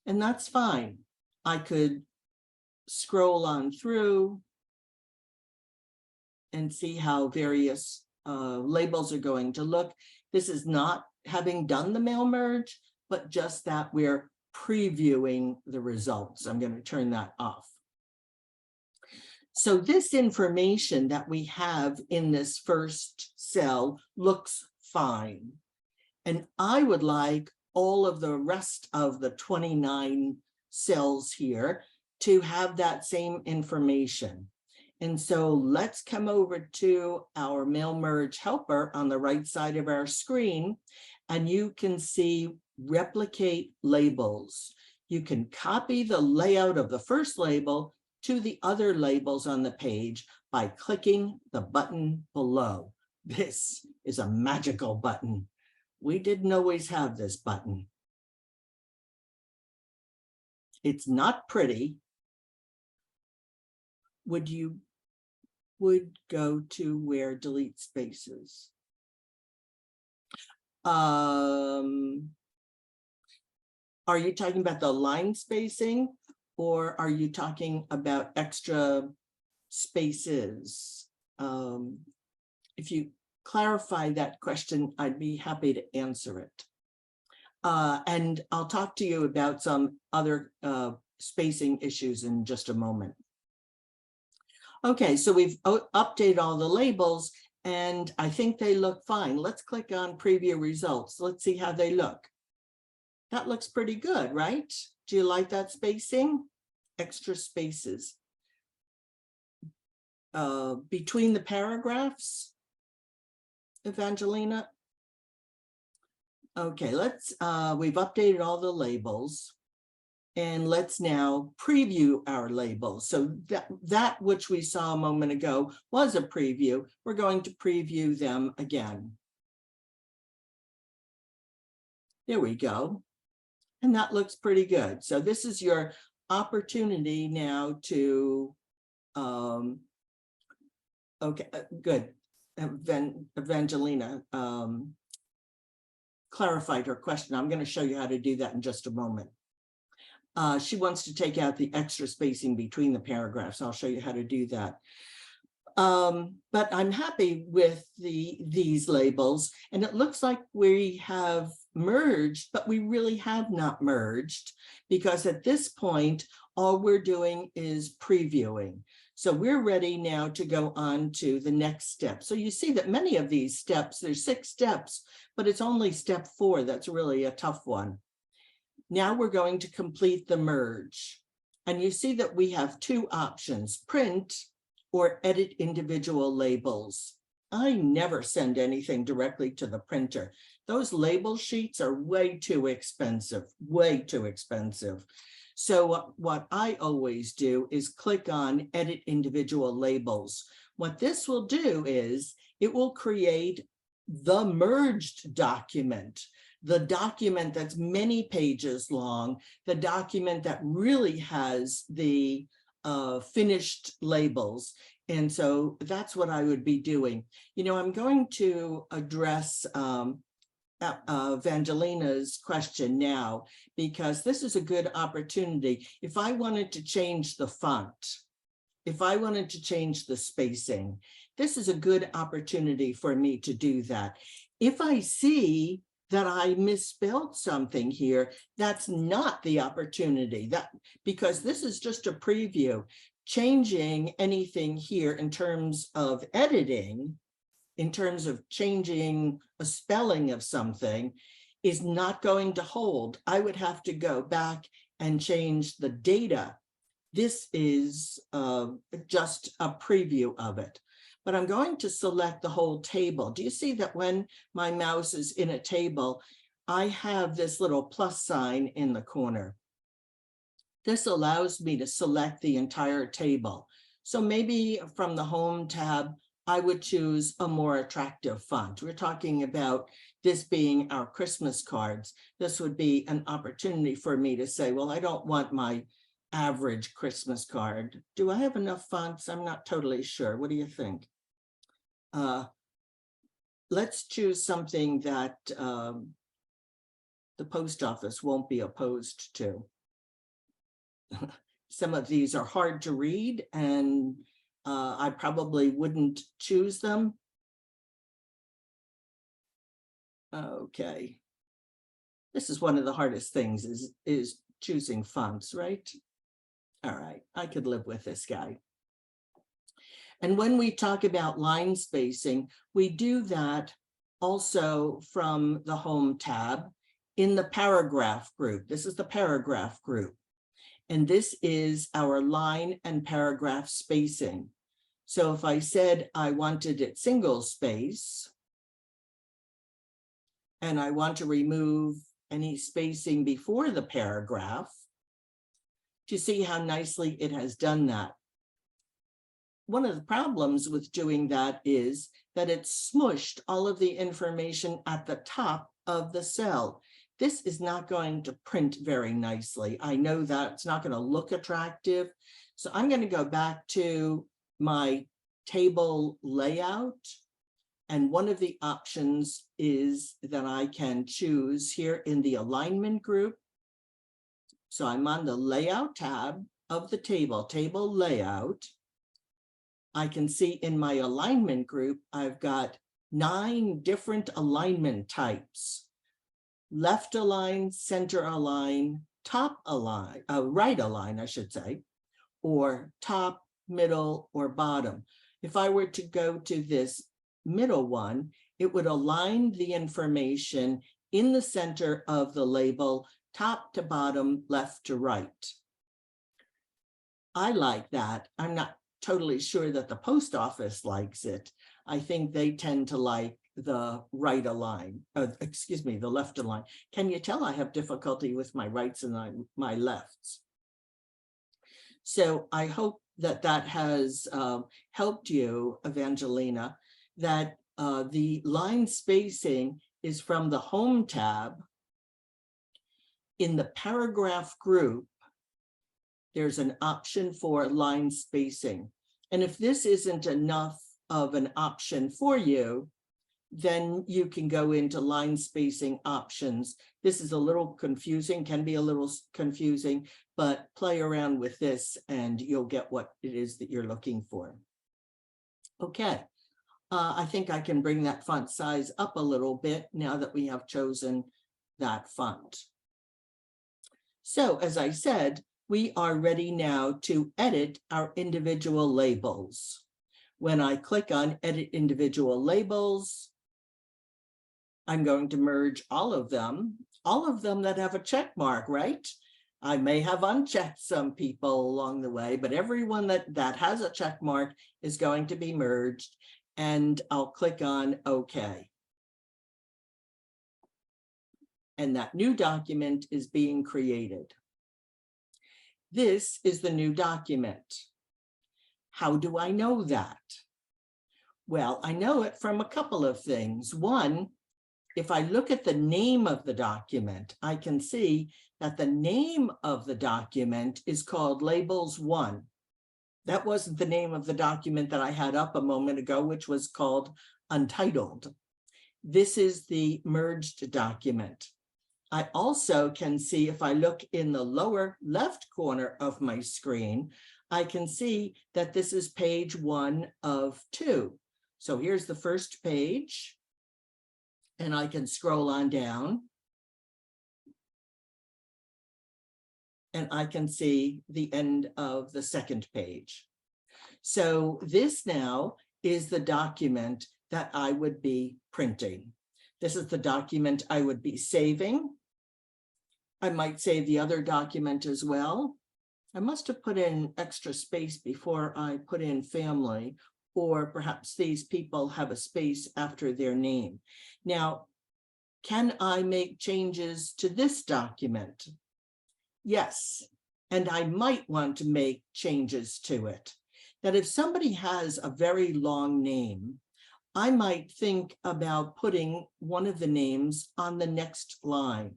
and that's fine. I could scroll on through and see how various labels are going to look. This is not having done the mail merge, but just that we're previewing the results. I'm going to turn that off. So this information that we have in this first cell looks fine. And I would like all of the rest of the 29 cells here to have that same information. And so let's come over to our mail merge helper on the right side of our screen, and you can see replicate labels. You can copy the layout of the first label to the other labels on the page by clicking the button below. This is a magical button. We didn't always have this button. It's not pretty. Would go to where delete spaces. Are you talking about the line spacing, or are you talking about extra spaces? If you clarify that question, I'd be happy to answer it. And I'll talk to you about some other spacing issues in just a moment. Okay, so we've updated all the labels, and I think they look fine. Let's click on preview results. Let's see how they look. That looks pretty good, right? Do you like that spacing? Extra spaces. Between the paragraphs, Evangelina? Okay, we've updated all the labels. And let's now preview our labels. So that which we saw a moment ago was a preview. We're going to preview them again. There we go. And that looks pretty good. So this is your opportunity now to, okay, good. Evangelina clarified her question. I'm going to show you how to do that in just a moment. She wants to take out the extra spacing between the paragraphs. I'll show you how to do that. But I'm happy with these labels, and it looks like we have merged, but we really have not merged, because at this point, all we're doing is previewing. So we're ready now to go on to the next step. So you see that many of these steps, there's 6 steps, but it's only step 4 that's really a tough one. Now we're going to complete the merge. And you see that we have 2 options, print or edit individual labels. I never send anything directly to the printer. Those label sheets are way too expensive, way too expensive. So what I always do is click on edit individual labels. What this will do is it will create the merged document, the document that's many pages long, the document that really has the finished labels. And so that's what I would be doing. You know, I'm going to address Evangelina's question now, because this is a good opportunity. If I wanted to change the font, if I wanted to change the spacing, this is a good opportunity for me to do that. If I see that I misspelled something here, that's not the opportunity, because this is just a preview. Changing anything here in terms of editing, in terms of changing a spelling of something, is not going to hold. I would have to go back and change the data. This is just a preview of it. But I'm going to select the whole table. Do you see that when my mouse is in a table, I have this little plus sign in the corner? This allows me to select the entire table. So maybe from the Home tab, I would choose a more attractive font. We're talking about this being our Christmas cards. This would be an opportunity for me to say, well, I don't want my average Christmas card. Do I have enough fonts? I'm not totally sure. What do you think? Let's choose something that the post office won't be opposed to. Some of these are hard to read, and I probably wouldn't choose them. Okay. This is one of the hardest things is choosing fonts, right? All right, I could live with this guy. And when we talk about line spacing, we do that also from the Home tab in the paragraph group. This is the paragraph group. And this is our line and paragraph spacing. So if I said I wanted it single space, and I want to remove any spacing before the paragraph, to see how nicely it has done that. One of the problems with doing that is that it's smushed all of the information at the top of the cell. This is not going to print very nicely. I know that it's not going to look attractive. So I'm going to go back to my table layout. And one of the options is that I can choose here in the alignment group. So I'm on the layout tab of the table layout. I can see in my alignment group, I've got 9 different alignment types. Left align, center align, top align, right align, I should say, or top, middle, or bottom. If I were to go to this middle one, it would align the information in the center of the label, top to bottom, left to right. I like that. I'm not totally sure that the post office likes it. I think they tend to like the right align, excuse me, the left align. Can you tell I have difficulty with my rights and my lefts? So I hope that that has helped you, Evangelina, that the line spacing is from the Home tab. In the paragraph group, there's an option for line spacing. And if this isn't enough of an option for you, then you can go into line spacing options. This is a little confusing, can be a little confusing, but play around with this and you'll get what it is that you're looking for. Okay, I think I can bring that font size up a little bit now that we have chosen that font. So as I said, we are ready now to edit our individual labels. When I click on edit individual labels, I'm going to merge all of them that have a check mark, right? I may have unchecked some people along the way, but everyone that has a check mark is going to be merged, and I'll click on OK. And that new document is being created. This is the new document. How do I know that? Well, I know it from a couple of things. One, if I look at the name of the document, I can see that the name of the document is called Labels 1. That wasn't the name of the document that I had up a moment ago, which was called Untitled. This is the merged document. I also can see, if I look in the lower left corner of my screen, I can see that this is page 1 of 2. So here's the first page, and I can scroll on down, and I can see the end of the second page. So this now is the document that I would be printing. This is the document I would be saving. I might save the other document as well. I must have put in extra space before I put in family, or perhaps these people have a space after their name. Now, can I make changes to this document? Yes, and I might want to make changes to it. That if somebody has a very long name, I might think about putting one of the names on the next line.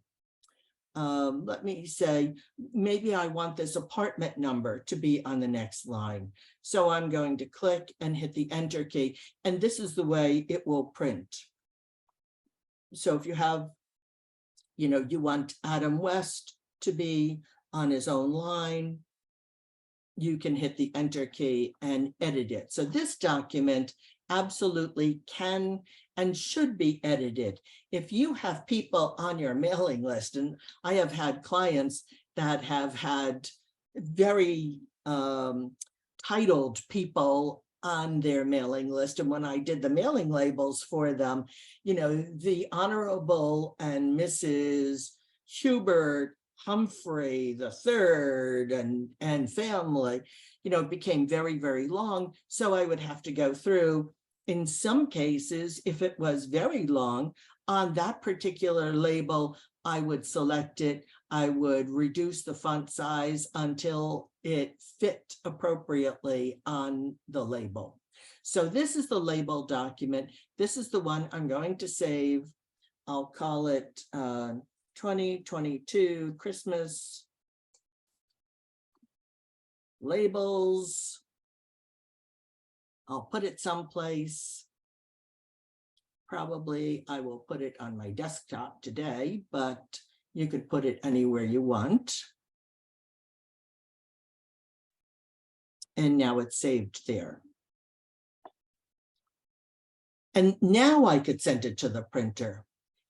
Let me say, maybe I want this apartment number to be on the next line. So I'm going to click and hit the Enter key, and this is the way it will print. So if you have, you want Adam West to be on his own line, you can hit the Enter key and edit it. So this document absolutely can and should be edited. If you have people on your mailing list, and I have had clients that have had very titled people on their mailing list, and when I did the mailing labels for them, the Honorable and Mrs. Hubert Humphrey the third and family, became very, very long. So I would have to go through. In some cases, if it was very long, on that particular label, I would select it. I would reduce the font size until it fit appropriately on the label. So this is the label document. This is the one I'm going to save. I'll call it 2022 Christmas labels. I'll put it someplace. Probably I will put it on my desktop today, but you could put it anywhere you want. And now it's saved there. And now I could send it to the printer.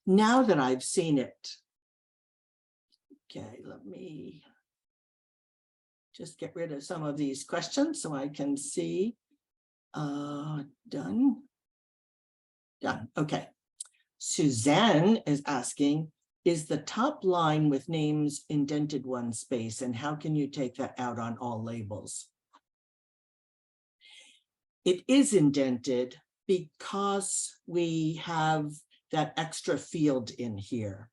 Now that I've seen it. Okay, let me just get rid of some of these questions so I can see. Done. Okay. Suzanne is asking, is the top line with names indented one space, and how can you take that out on all labels? It is indented because we have that extra field in here.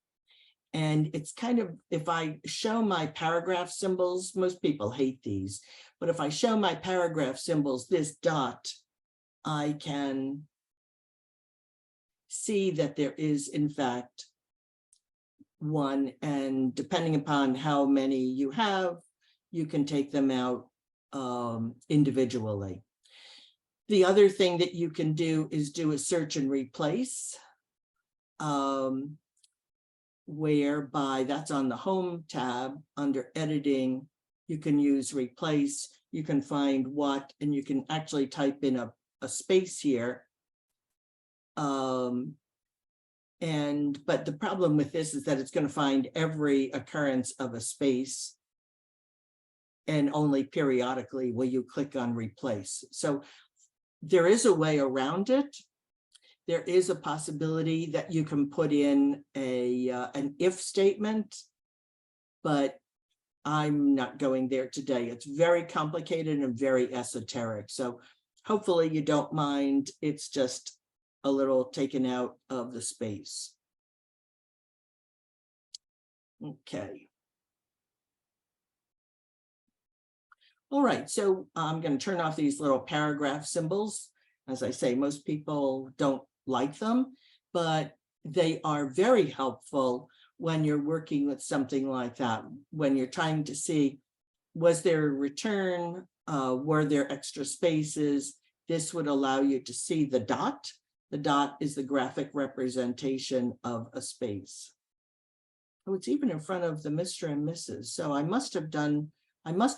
And it's kind of, if I show my paragraph symbols, most people hate these, but if I show my paragraph symbols, this dot, I can see that there is, in fact, one, and depending upon how many you have, you can take them out individually. The other thing that you can do is do a search and replace, whereby that's on the Home tab under Editing. You can use Replace, you can find what, and you can actually type in a space here. But the problem with this is that it's going to find every occurrence of a space, and only periodically will you click on Replace. So there is a way around it. There is a possibility that you can put in an if statement, but I'm not going there today. It's very complicated and very esoteric. So hopefully you don't mind. It's just a little taken out of the space. Okay. All right, so I'm going to turn off these little paragraph symbols. As I say, most people don't like them, but they are very helpful when you're working with something like that, when you're trying to see, was there a return? Were there extra spaces? This would allow you to see the dot. The dot is the graphic representation of a space. Oh, it's even in front of the Mr. and Mrs. So I must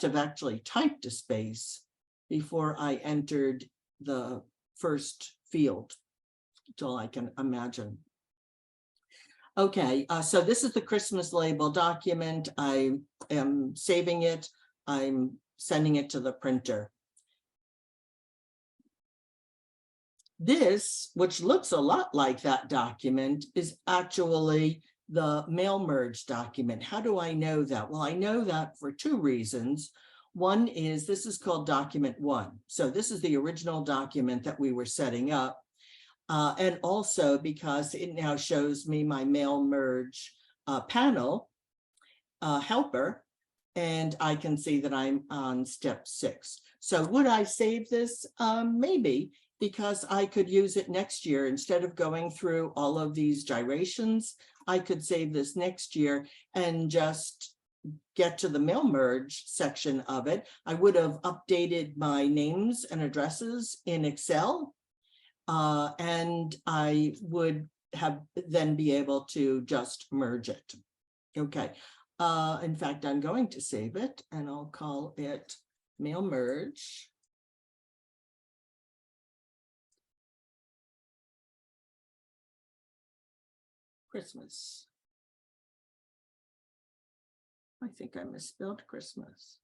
have actually typed a space before I entered the first field, until I can imagine. Okay, so this is the Christmas label document. I am saving it. I'm sending it to the printer. This, which looks a lot like that document, is actually the mail merge document. How do I know that? Well, I know that for two reasons. One is this is called document 1. So this is the original document that we were setting up. And also because it now shows me my mail merge panel helper, and I can see that I'm on step 6. So would I save this? Maybe, because I could use it next year. Instead of going through all of these gyrations, I could save this next year and just get to the mail merge section of it. I would have updated my names and addresses in Excel, and I would have then be able to just merge it. Okay. In fact, I'm going to save it and I'll call it mail merge. Christmas. I think I misspelled Christmas.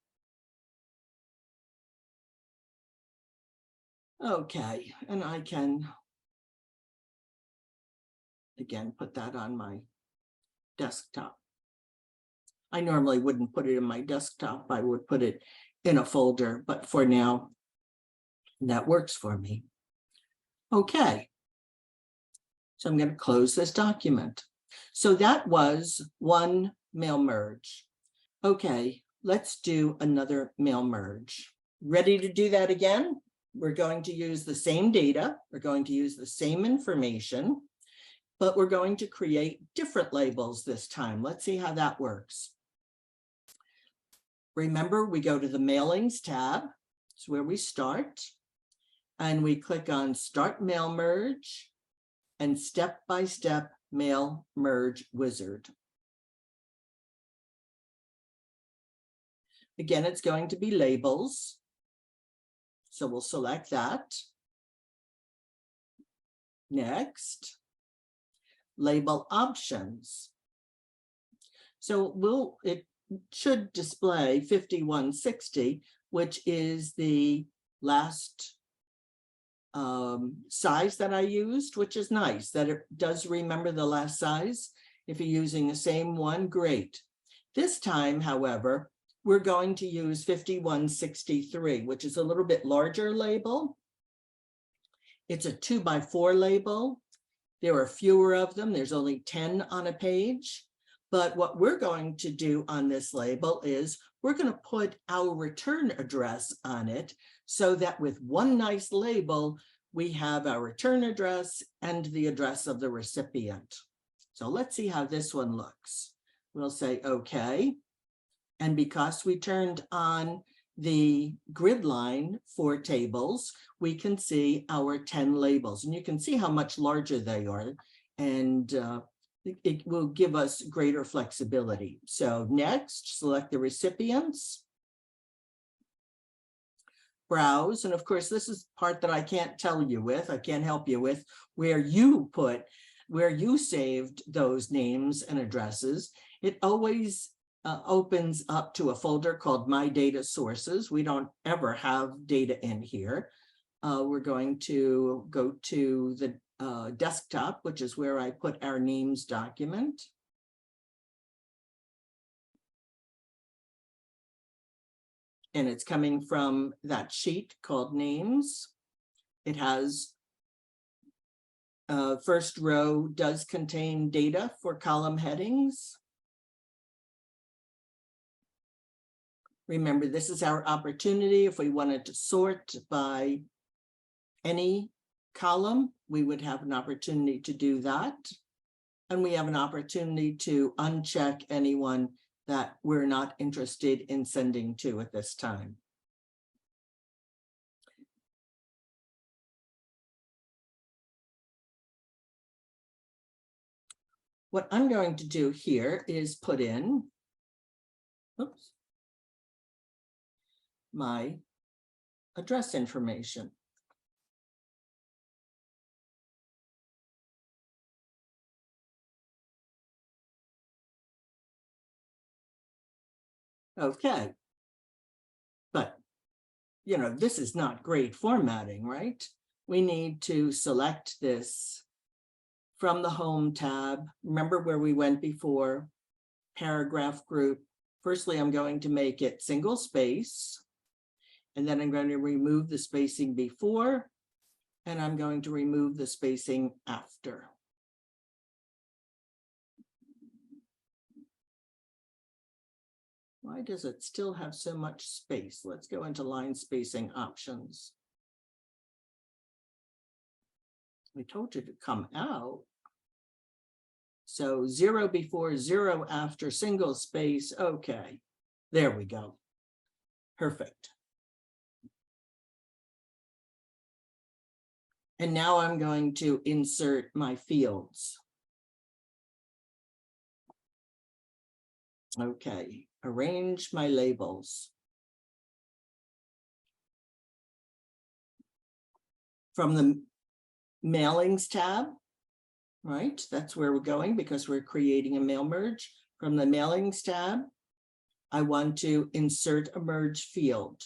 Okay, and I can, again, put that on my desktop. I normally wouldn't put it in my desktop. I would put it in a folder, but for now, that works for me. Okay. So I'm going to close this document. So that was one mail merge. Okay, let's do another mail merge. Ready to do that again? We're going to use the same data. We're going to use the same information, but we're going to create different labels this time. Let's see how that works. Remember, we go to the Mailings tab. It's where we start. And we click on Start Mail Merge and Step-by-Step Mail Merge Wizard. Again, it's going to be labels. So we'll select that. Next, label options. So it should display 5160, which is the last size that I used, which is nice that it does remember the last size. If you're using the same one, great. This time, however, we're going to use 5163, which is a little bit larger label. It's a 2x4 label. There are fewer of them. There's only 10 on a page. But what we're going to do on this label is we're going to put our return address on it so that with one nice label, we have our return address and the address of the recipient. So let's see how this one looks. We'll say, okay. And because we turned on the grid line for tables, we can see our 10 labels. And you can see how much larger they are. And it will give us greater flexibility. So next, select the recipients. Browse, and of course, this is part that I can't tell you with, I can't help you with, where you saved those names and addresses. It always opens up to a folder called My Data Sources. We don't ever have data in here. We're going to go to the desktop, which is where I put our names document. and it's coming from that sheet called names. It has first row does contain data for column headings. Remember, this is our opportunity. If we wanted to sort by any column, we would have an opportunity to do that. And we have an opportunity to uncheck anyone that we're not interested in sending to at this time. What I'm going to do here is put in, oops, my address information. Okay. But, you know, this is not great formatting, right? We need to select this from the Home tab. Remember where we went before? Paragraph group. Firstly, I'm going to make it single space, and then I'm going to remove the spacing before, and I'm going to remove the spacing after. Why does it still have so much space? Let's go into line spacing options. We told you to come out. So 0 before, 0 after, single space. Okay, there we go. Perfect. And now I'm going to insert my fields. Okay, arrange my labels. From the mailings tab, right? That's where we're going because we're creating a mail merge. From the mailings tab, I want to insert a merge field.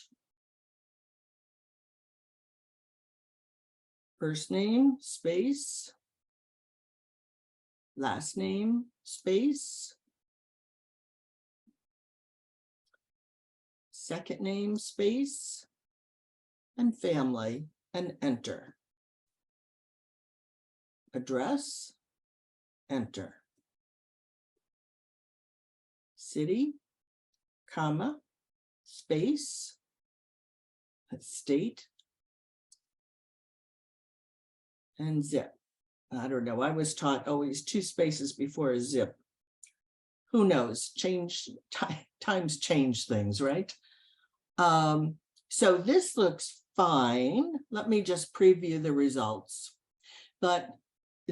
First name, space. Last name, space. Second name, space. And family, and enter. Address, enter. City, comma, space, state, and zip. I don't know, I was taught always 2 spaces before a zip. Who knows, times change things, right? So this looks fine. Let me just preview the results. But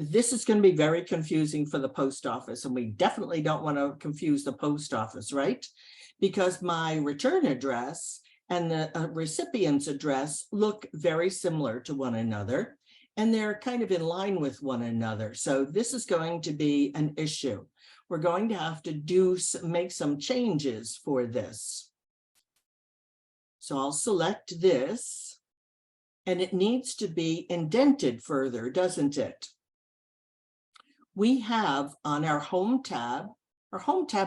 this is going to be very confusing for the post office, and we definitely don't want to confuse the post office, right? Because my return address and the recipient's address look very similar to one another, and they're kind of in line with one another. So this is going to be an issue. We're going to have to make some changes for this. So I'll select this, and it needs to be indented further, doesn't it? We have on our home tab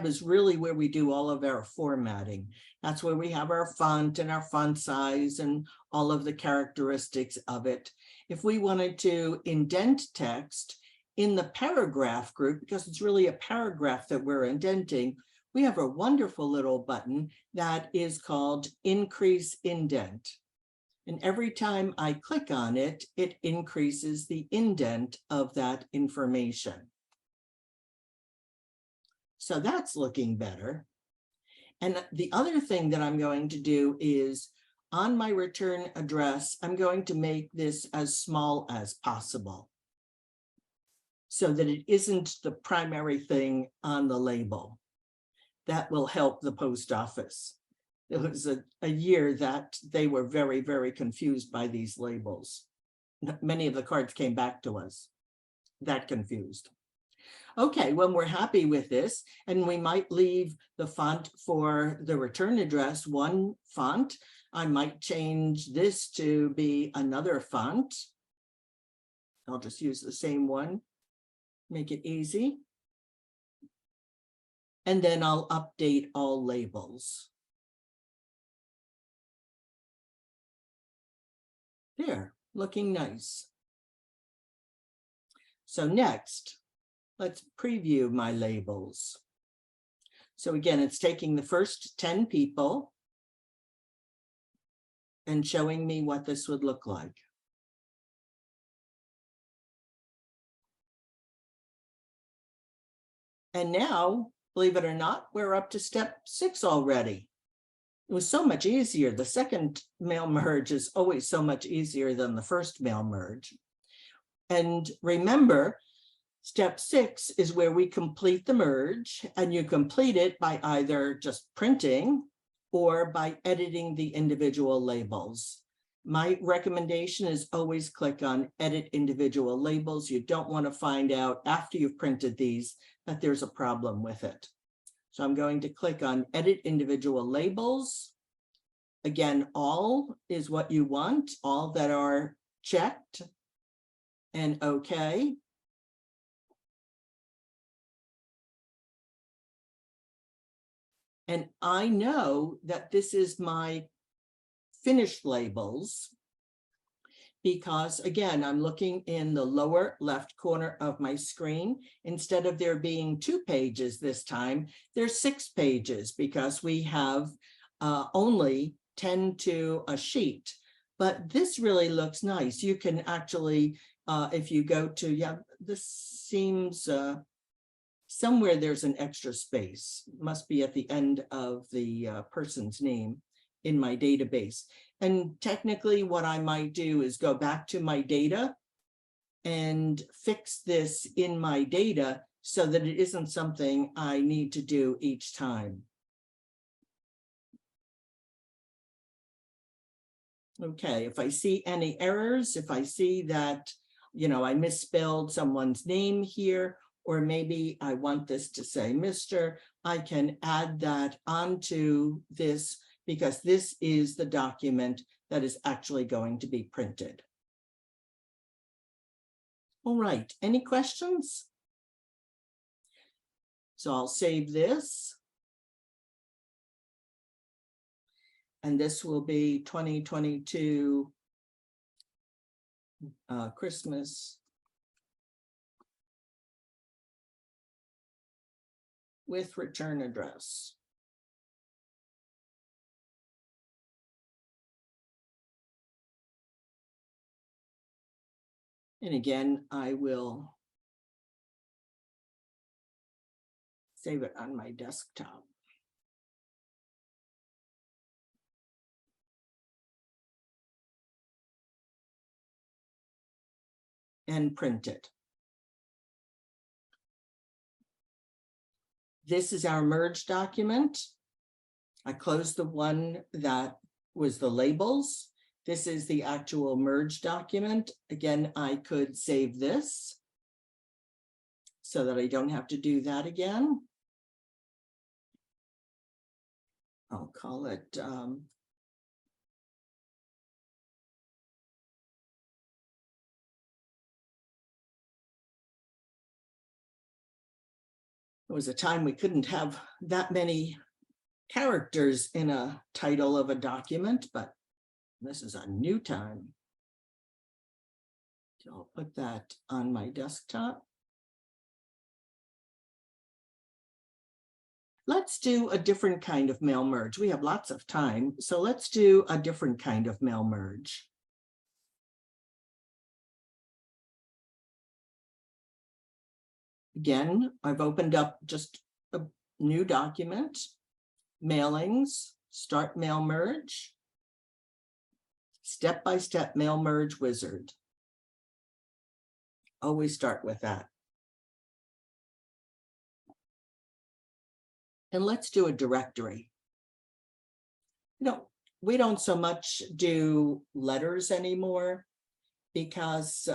is really where we do all of our formatting. That's where we have our font and our font size and all of the characteristics of it. If we wanted to indent text in the paragraph group, because it's really a paragraph that we're indenting, we have a wonderful little button that is called Increase Indent. And every time I click on it, it increases the indent of that information. So that's looking better. And the other thing that I'm going to do is on my return address, I'm going to make this as small as possible so that it isn't the primary thing on the label. That will help the post office. It was a year that they were very, very confused by these labels. Many of the cards came back to us that confused. Okay, when we're happy with this, and we might leave the font for the return address one font, I might change this to be another font. I'll just use the same one, make it easy. And then I'll update all labels. There, looking nice. So next, let's preview my labels. So again, it's taking the first 10 people and showing me what this would look like. And now, believe it or not, we're up to step 6 already. It was so much easier. The second mail merge is always so much easier than the first mail merge. And remember, step 6 is where we complete the merge, and you complete it by either just printing or by editing the individual labels. My recommendation is always click on edit individual labels. You don't want to find out after you've printed these that there's a problem with it. So I'm going to click on edit individual labels. Again, all is what you want, all that are checked, and okay. And I know that this is my finished labels because, again, I'm looking in the lower left corner of my screen. Instead of there being 2 pages this time, there's 6 pages because we have only 10 to a sheet. But this really looks nice. You can actually, if you go to, yeah, this seems somewhere there's an extra space. Must be at the end of the person's name in my database. And technically what I might do is go back to my data and fix this in my data so that it isn't something I need to do each time. Okay, if I see any errors, if I see that, you know, I misspelled someone's name here, or maybe I want this to say Mr., I can add that onto this because this is the document that is actually going to be printed. All right, any questions? So I'll save this. And this will be 2022 Christmas with return address. And again, I will save it on my desktop. And print it. This is our merge document. I closed the one that was the labels. This is the actual merge document. Again, I could save this so that I don't have to do that again. I'll call it there was a time we couldn't have that many characters in a title of a document, but this is a new time. So I'll put that on my desktop. Let's do a different kind of mail merge. We have lots of time, so let's do a different kind of mail merge. Again, I've opened up just a new document, mailings, start mail merge, step-by-step mail merge wizard. Always start with that. And let's do a directory. We don't so much do letters anymore because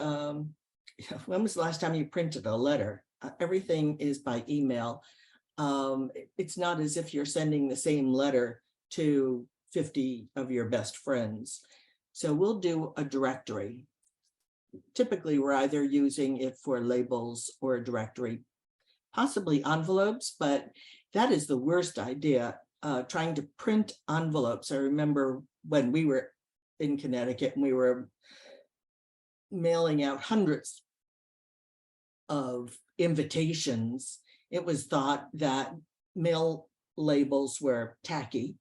when was the last time you printed a letter? Everything is by email. It's not as if you're sending the same letter to 50 of your best friends. So we'll do a directory. Typically, we're either using it for labels or a directory, possibly envelopes, but that is the worst idea, trying to print envelopes. I remember when we were in Connecticut, and we were mailing out hundreds of invitations, it was thought that mail labels were tacky.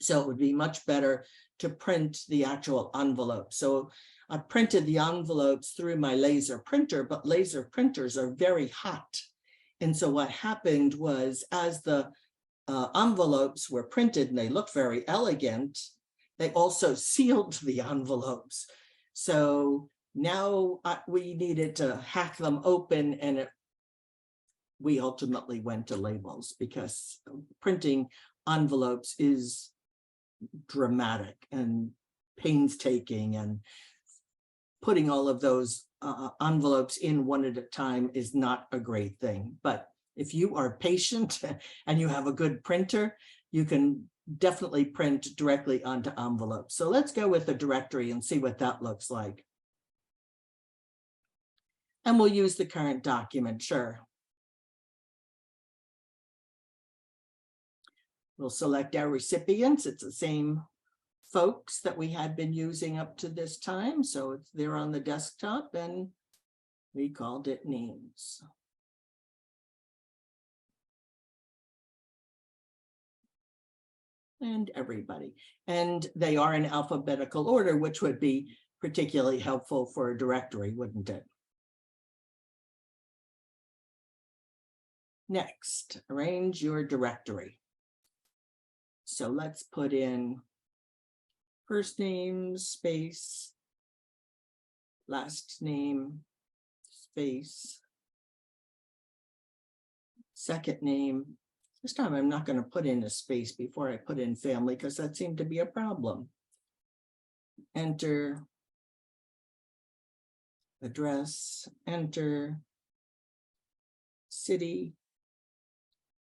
So it would be much better to print the actual envelope. So I printed the envelopes through my laser printer, but laser printers are very hot. And so what happened was, as the envelopes were printed and they looked very elegant, they also sealed the envelopes. So now we needed to hack them open, and we ultimately went to labels, because printing envelopes is dramatic and painstaking, and putting all of those envelopes in one at a time is not a great thing. But if you are patient and you have a good printer, you can definitely print directly onto envelopes. So let's go with the directory and see what that looks like. And we'll use the current document, sure. We'll select our recipients. It's the same folks that we had been using up to this time. So it's there on the desktop, and we called it names. And everybody. And they are in alphabetical order, which would be particularly helpful for a directory, wouldn't it? Next, arrange your directory. So let's put in first name, space, last name, space, second name. This time I'm not going to put in a space before I put in family, because that seemed to be a problem. Enter, address, enter, city,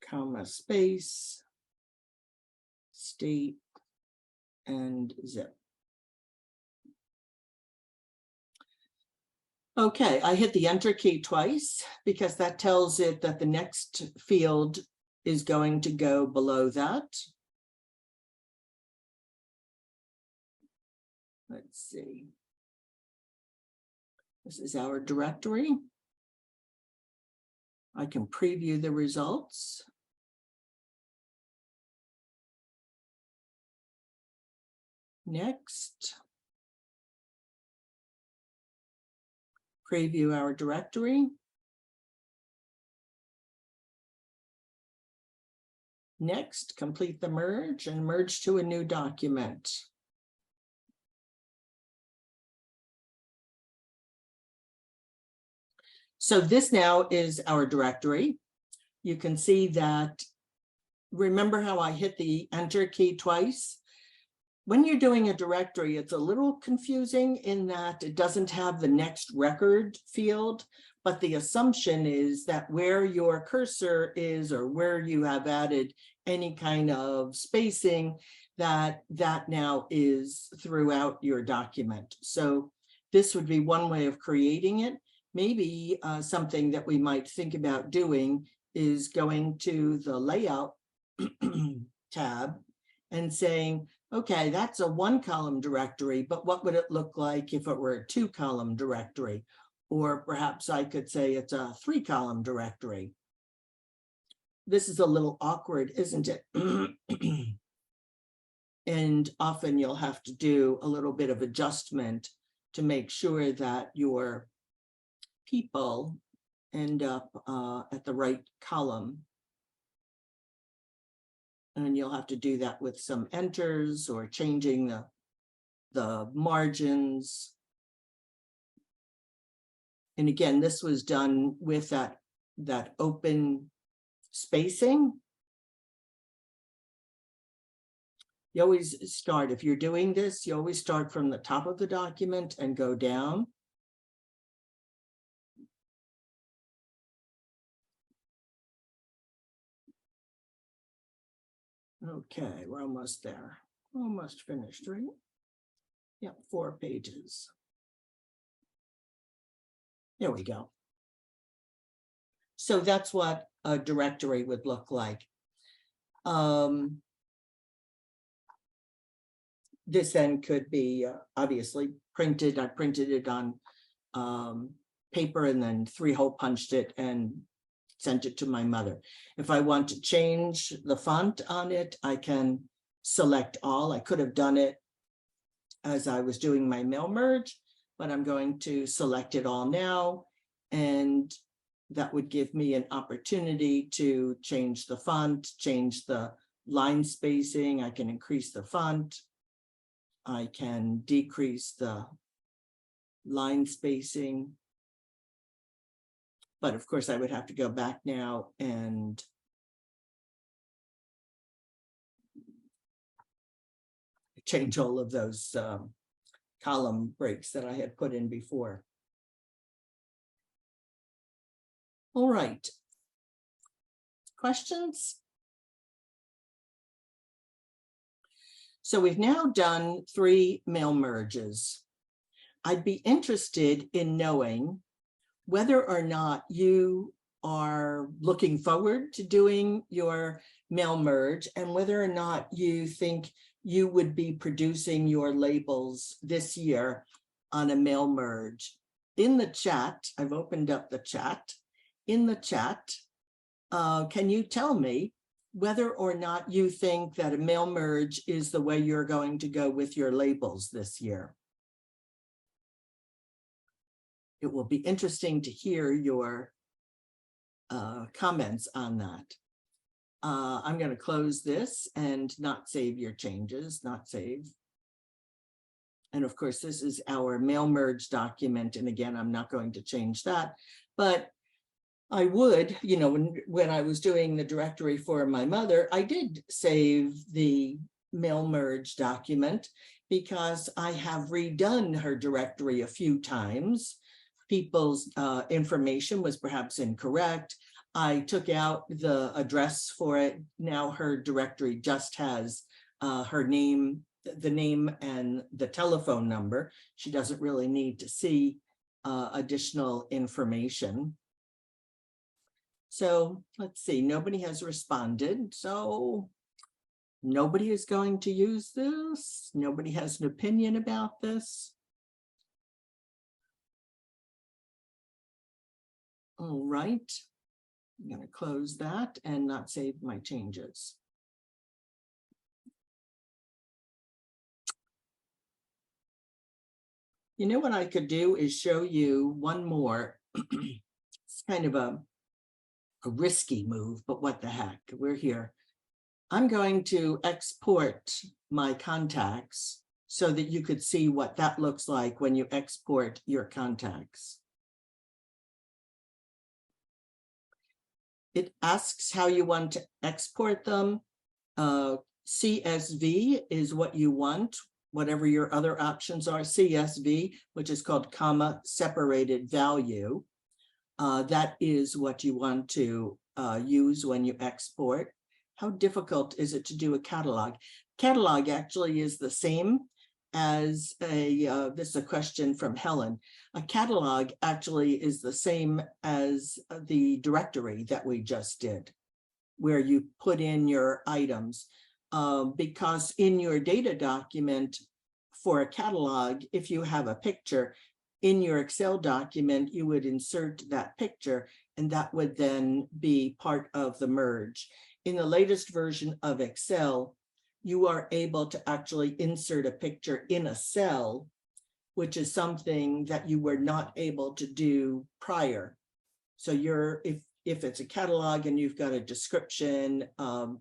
comma, space, state, and zip. Okay, I hit the enter key twice because that tells it that the next field is going to go below that. Let's see. This is our directory. I can preview the results. Next. Preview our directory. Next, complete the merge and merge to a new document. So this now is our directory. You can see that, remember how I hit the enter key twice? When you're doing a directory, it's a little confusing in that it doesn't have the next record field, but the assumption is that where your cursor is, or where you have added any kind of spacing, that now is throughout your document. So this would be one way of creating it. Maybe something that we might think about doing is going to the layout tab and saying, okay, that's a 1-column directory, but what would it look like if it were a 2-column directory? Or perhaps I could say it's a 3-column directory. This is a little awkward, isn't it? And often you'll have to do a little bit of adjustment to make sure that your people end up at the right column. And you'll have to do that with some enters or changing the margins. And again, this was done with that open spacing. You always start, if you're doing this, you always start from the top of the document and go down. Okay, we're almost there. Almost finished, right? Yep, 4 pages. There we go. So that's what a directory would look like. this then could be obviously printed. I printed it on paper and then 3-hole punched it and sent it to my mother. If I want to change the font on it, I can select all. I could have done it as I was doing my mail merge, but I'm going to select it all now. And that would give me an opportunity to change the font, change the line spacing. I can increase the font. I can decrease the line spacing. But of course, I would have to go back now and change all of those column breaks that I had put in before. All right. Questions? So we've now done 3 mail merges. I'd be interested in knowing whether or not you are looking forward to doing your mail merge and whether or not you think you would be producing your labels this year on a mail merge. In the chat, I've opened up the chat. In the chat, can you tell me whether or not you think that a mail merge is the way you're going to go with your labels this year? It will be interesting to hear your comments on that. I'm going to close this and not save your changes, not save. And of course, this is our mail merge document. And again, I'm not going to change that, but I would, you know, when I was doing the directory for my mother, I did save the mail merge document because I have redone her directory a few times. People's information was perhaps incorrect. I took out the address for it. Now her directory just has her name, the name and the telephone number. She doesn't really need to see additional information. So let's see, nobody has responded. So nobody is going to use this. Nobody has an opinion about this. All right, I'm going to close that and not save my changes. You know what I could do is show you one more. It's kind of a risky move, but what the heck, we're here. I'm going to export my contacts so that you could see what that looks like when you export your contacts. It asks how you want to export them. CSV is what you want, whatever your other options are. CSV, which is called comma separated value. That is what you want to use when you export. How difficult is it to do a catalog? Catalog actually is the same as this is a question from Helen. A catalog actually is the same as the directory that we just did, where you put in your items. Because in your data document for a catalog, if you have a picture, in your Excel document, you would insert that picture, and that would then be part of the merge. In the latest version of Excel, you are able to actually insert a picture in a cell, which is something that you were not able to do prior. So if it's a catalog and you've got a description,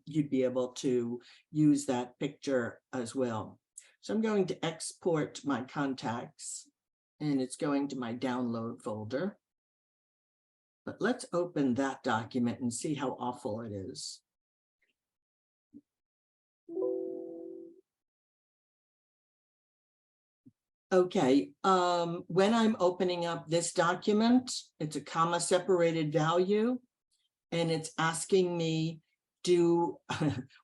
you'd be able to use that picture as well. So I'm going to export my contacts. And it's going to my download folder. But let's open that document and see how awful it is. Okay, when I'm opening up this document, it's a comma separated value, and it's asking me,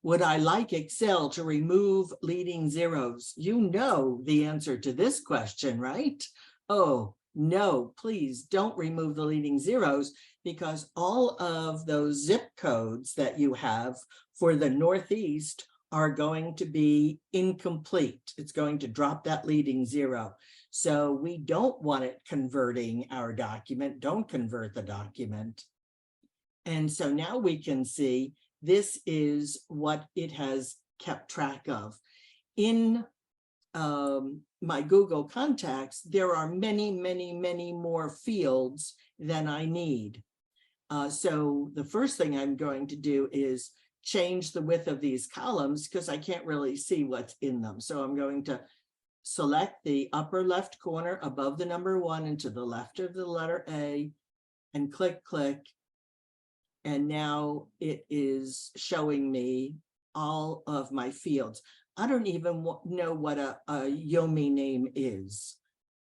would I like Excel to remove leading zeros? You know the answer to this question, right? Oh, no, please don't remove the leading zeros, because all of those zip codes that you have for the Northeast are going to be incomplete. It's going to drop that leading 0. So we don't want it converting our document. Don't convert the document. And so now we can see this is what it has kept track of. In my Google contacts, there are many, many, many more fields than I need. So the first thing I'm going to do is change the width of these columns because I can't really see what's in them. So I'm going to select the upper left corner above the number 1 and to the left of the letter A and click. And now it is showing me all of my fields. I don't even know what a Yomi name is.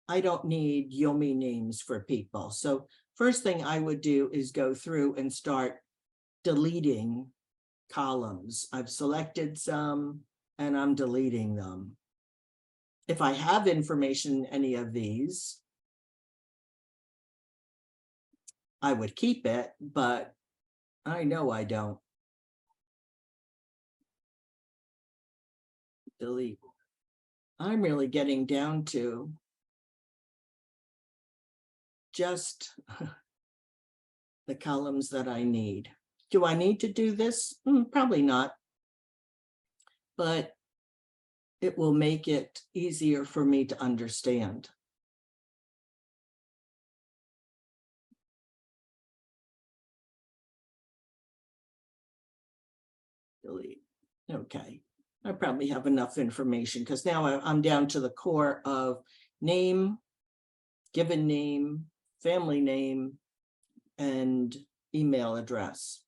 I don't need Yomi names for people. So first thing I would do is go through and start deleting columns. I've selected some and I'm deleting them. If I have information in any of these, I would keep it, but I know I don't. Delete. I'm really getting down to just the columns that I need. Do I need to do this? Probably not, but it will make it easier for me to understand. Delete. Okay, I probably have enough information because now I'm down to the core of name, given name, family name, and email address.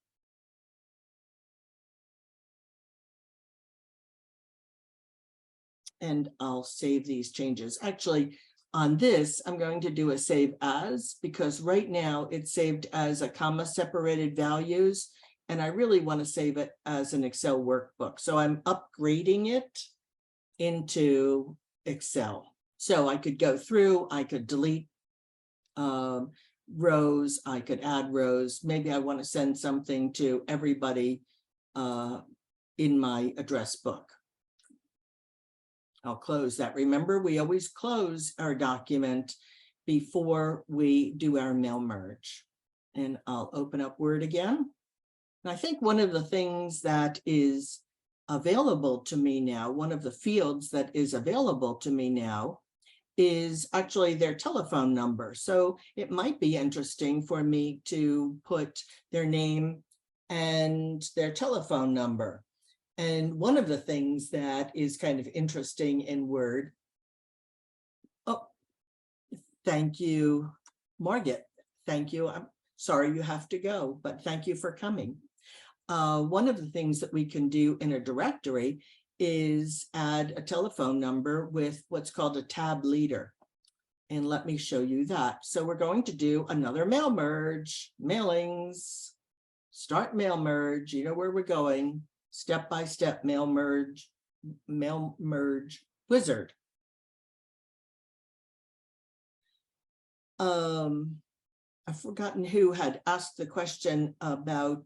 And I'll save these changes. Actually, on this, I'm going to do a save as, because right now it's saved as a comma separated values, and I really want to save it as an Excel workbook. So I'm upgrading it into Excel. So I could go through, I could delete rows, I could add rows. Maybe I want to send something to everybody in my address book. I'll close that. Remember, we always close our document before we do our mail merge. And I'll open up Word again. And I think one of the things that is available to me now, one of the fields that is available to me now is actually their telephone number. So it might be interesting for me to put their name and their telephone number. And one of the things that is kind of interesting in Word, oh, thank you, Margaret. Thank you. I'm sorry you have to go, but thank you for coming. One of the things that we can do in a directory is add a telephone number with what's called a tab leader. And let me show you that. So we're going to do another mail merge, mailings, start mail merge. You know where we're going. Step-by-step mail merge wizard. I've forgotten who had asked the question about,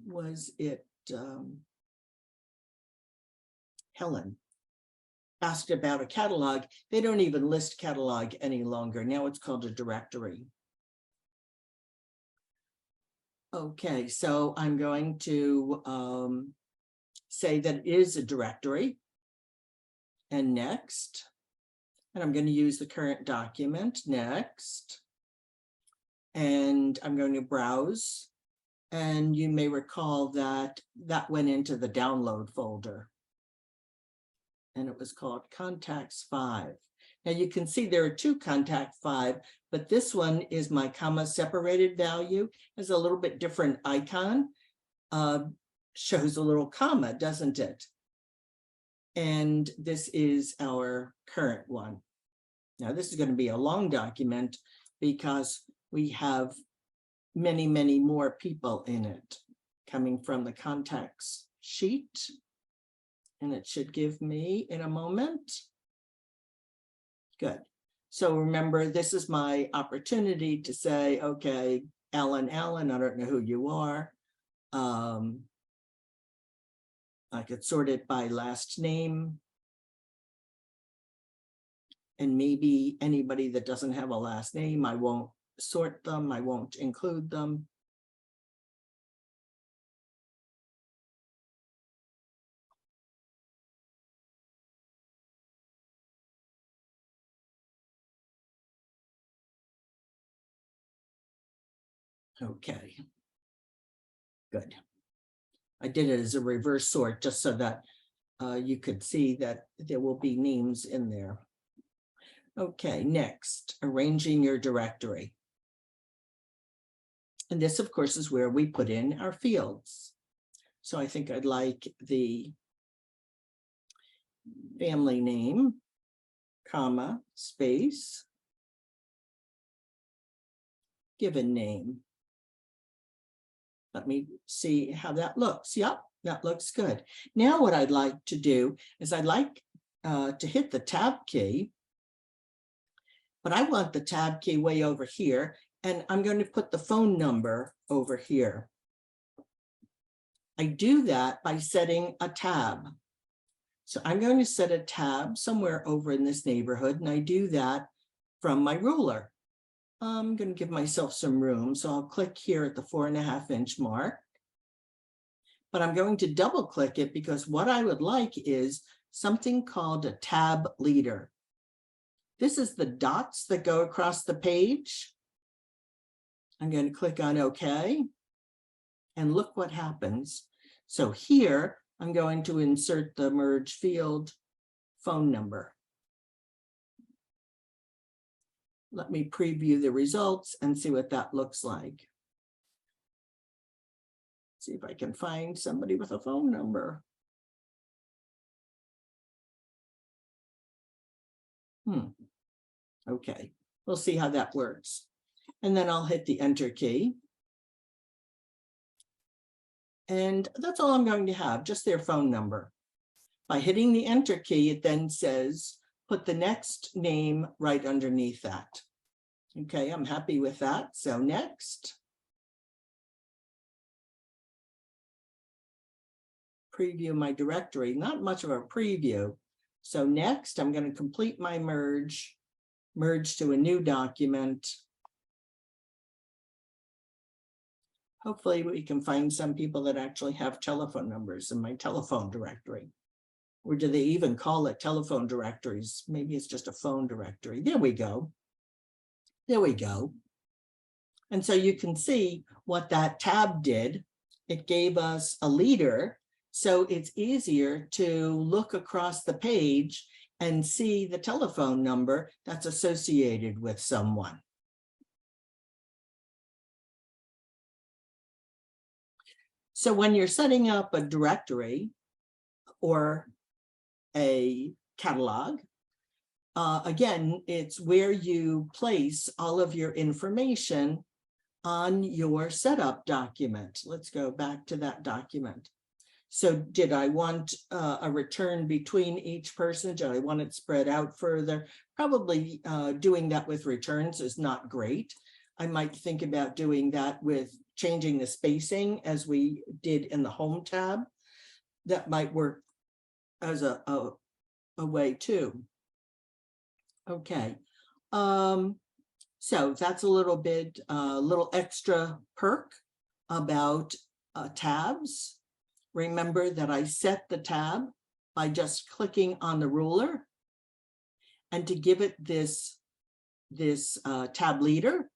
was it Helen? Asked about a catalog. They don't even list catalog any longer. Now it's called a directory. Okay, so I'm going to say that it is a directory. And next. And I'm going to use the current document. Next. And I'm going to browse. And you may recall that that went into the download folder. And it was called Contacts 5. Now you can see there are two Contact 5, but this one is my comma separated value. Has a little bit different icon. Shows a little comma, doesn't it? And this is our current one. Now this is going to be a long document because we have many, many more people in it coming from the contacts sheet. And it should give me in a moment. Good. So remember, this is my opportunity to say, okay, Alan, I don't know who you are. I could sort it by last name. And maybe anybody that doesn't have a last name, I won't sort them, I won't include them. Okay, good. I did it as a reverse sort just so that you could see that there will be names in there. Okay, next, arranging your directory. And this, of course, is where we put in our fields. So I think I'd like the family name, comma, space, given name. Let me see how that looks. Yep, that looks good. Now what I'd like to do is I'd like to hit the tab key, but I want the tab key way over here, and I'm going to put the phone number over here. I do that by setting a tab. So I'm going to set a tab somewhere over in this neighborhood, and I do that from my ruler. I'm going to give myself some room, so I'll click here at the 4.5 inch mark. But I'm going to double click it because what I would like is something called a tab leader. This is the dots that go across the page. I'm going to click on OK. And look what happens. So here, I'm going to insert the merge field phone number. Let me preview the results and see what that looks like. See if I can find somebody with a phone number. Okay, we'll see how that works. And then I'll hit the enter key. And that's all I'm going to have, just their phone number. By hitting the enter key, it then says, put the next name right underneath that. Okay, I'm happy with that. So next. Preview my directory, not much of a preview. So next, I'm going to complete my merge to a new document. Hopefully we can find some people that actually have telephone numbers in my telephone directory. Or do they even call it telephone directories? Maybe it's just a phone directory. There we go. There we go. And so you can see what that tab did. It gave us a leader, so it's easier to look across the page and see the telephone number that's associated with someone. So when you're setting up a directory or a catalog, again, it's where you place all of your information on your setup document. Let's go back to that document. So did I want a return between each person? Did I want it spread out further? Probably doing that with returns is not great. I might think about doing that with changing the spacing as we did in the home tab. That might work as a way too. Okay, so that's a little bit, little extra perk about tabs. Remember that I set the tab by just clicking on the ruler, and to give it this tab leader,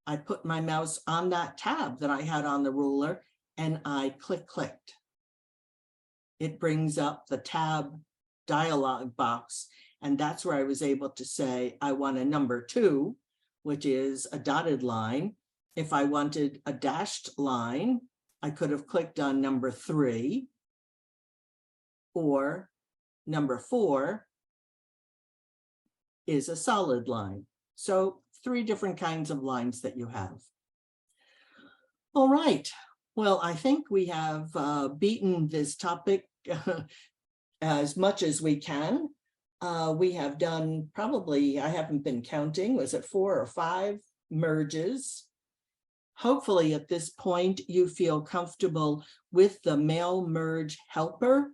I put my mouse on that tab that I had on the ruler and I clicked. It brings up the tab dialog box, and that's where I was able to say I want a number 2, which is a dotted line. If I wanted a dashed line, I could have clicked on number 3, or number 4 is a solid line. So 3 different kinds of lines that you have. All right. Well, I think we have beaten this topic as much as we can. We have done probably, I haven't been counting, was it 4 or 5 merges? Hopefully at this point you feel comfortable with the mail merge helper,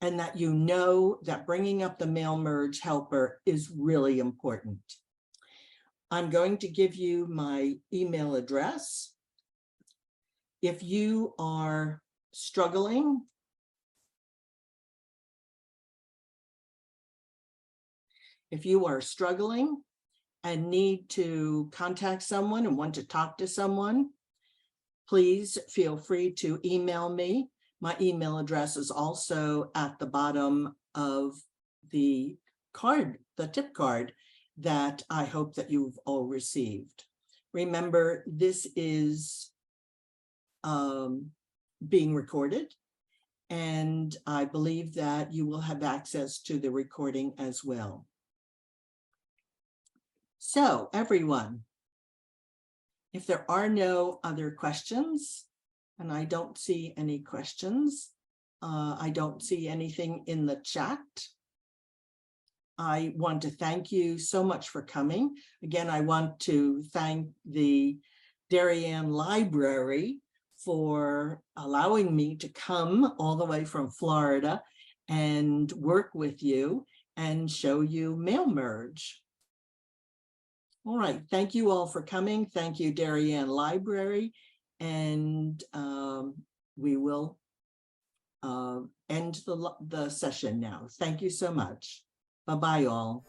and that you know that bringing up the mail merge helper is really important. I'm going to give you my email address. If you are struggling, and need to contact someone and want to talk to someone, please feel free to email me. My email address is also at the bottom of the card, the tip card that I hope that you've all received. Remember, this is being recorded, and I believe that you will have access to the recording as well. So everyone, if there are no other questions, and I don't see any questions, I don't see anything in the chat. I want to thank you so much for coming. Again, I want to thank the Darien Library for allowing me to come all the way from Florida and work with you and show you mail merge. All right, thank you all for coming. Thank you, Darien Library. And we will end the session now. Thank you so much. Bye-bye, all.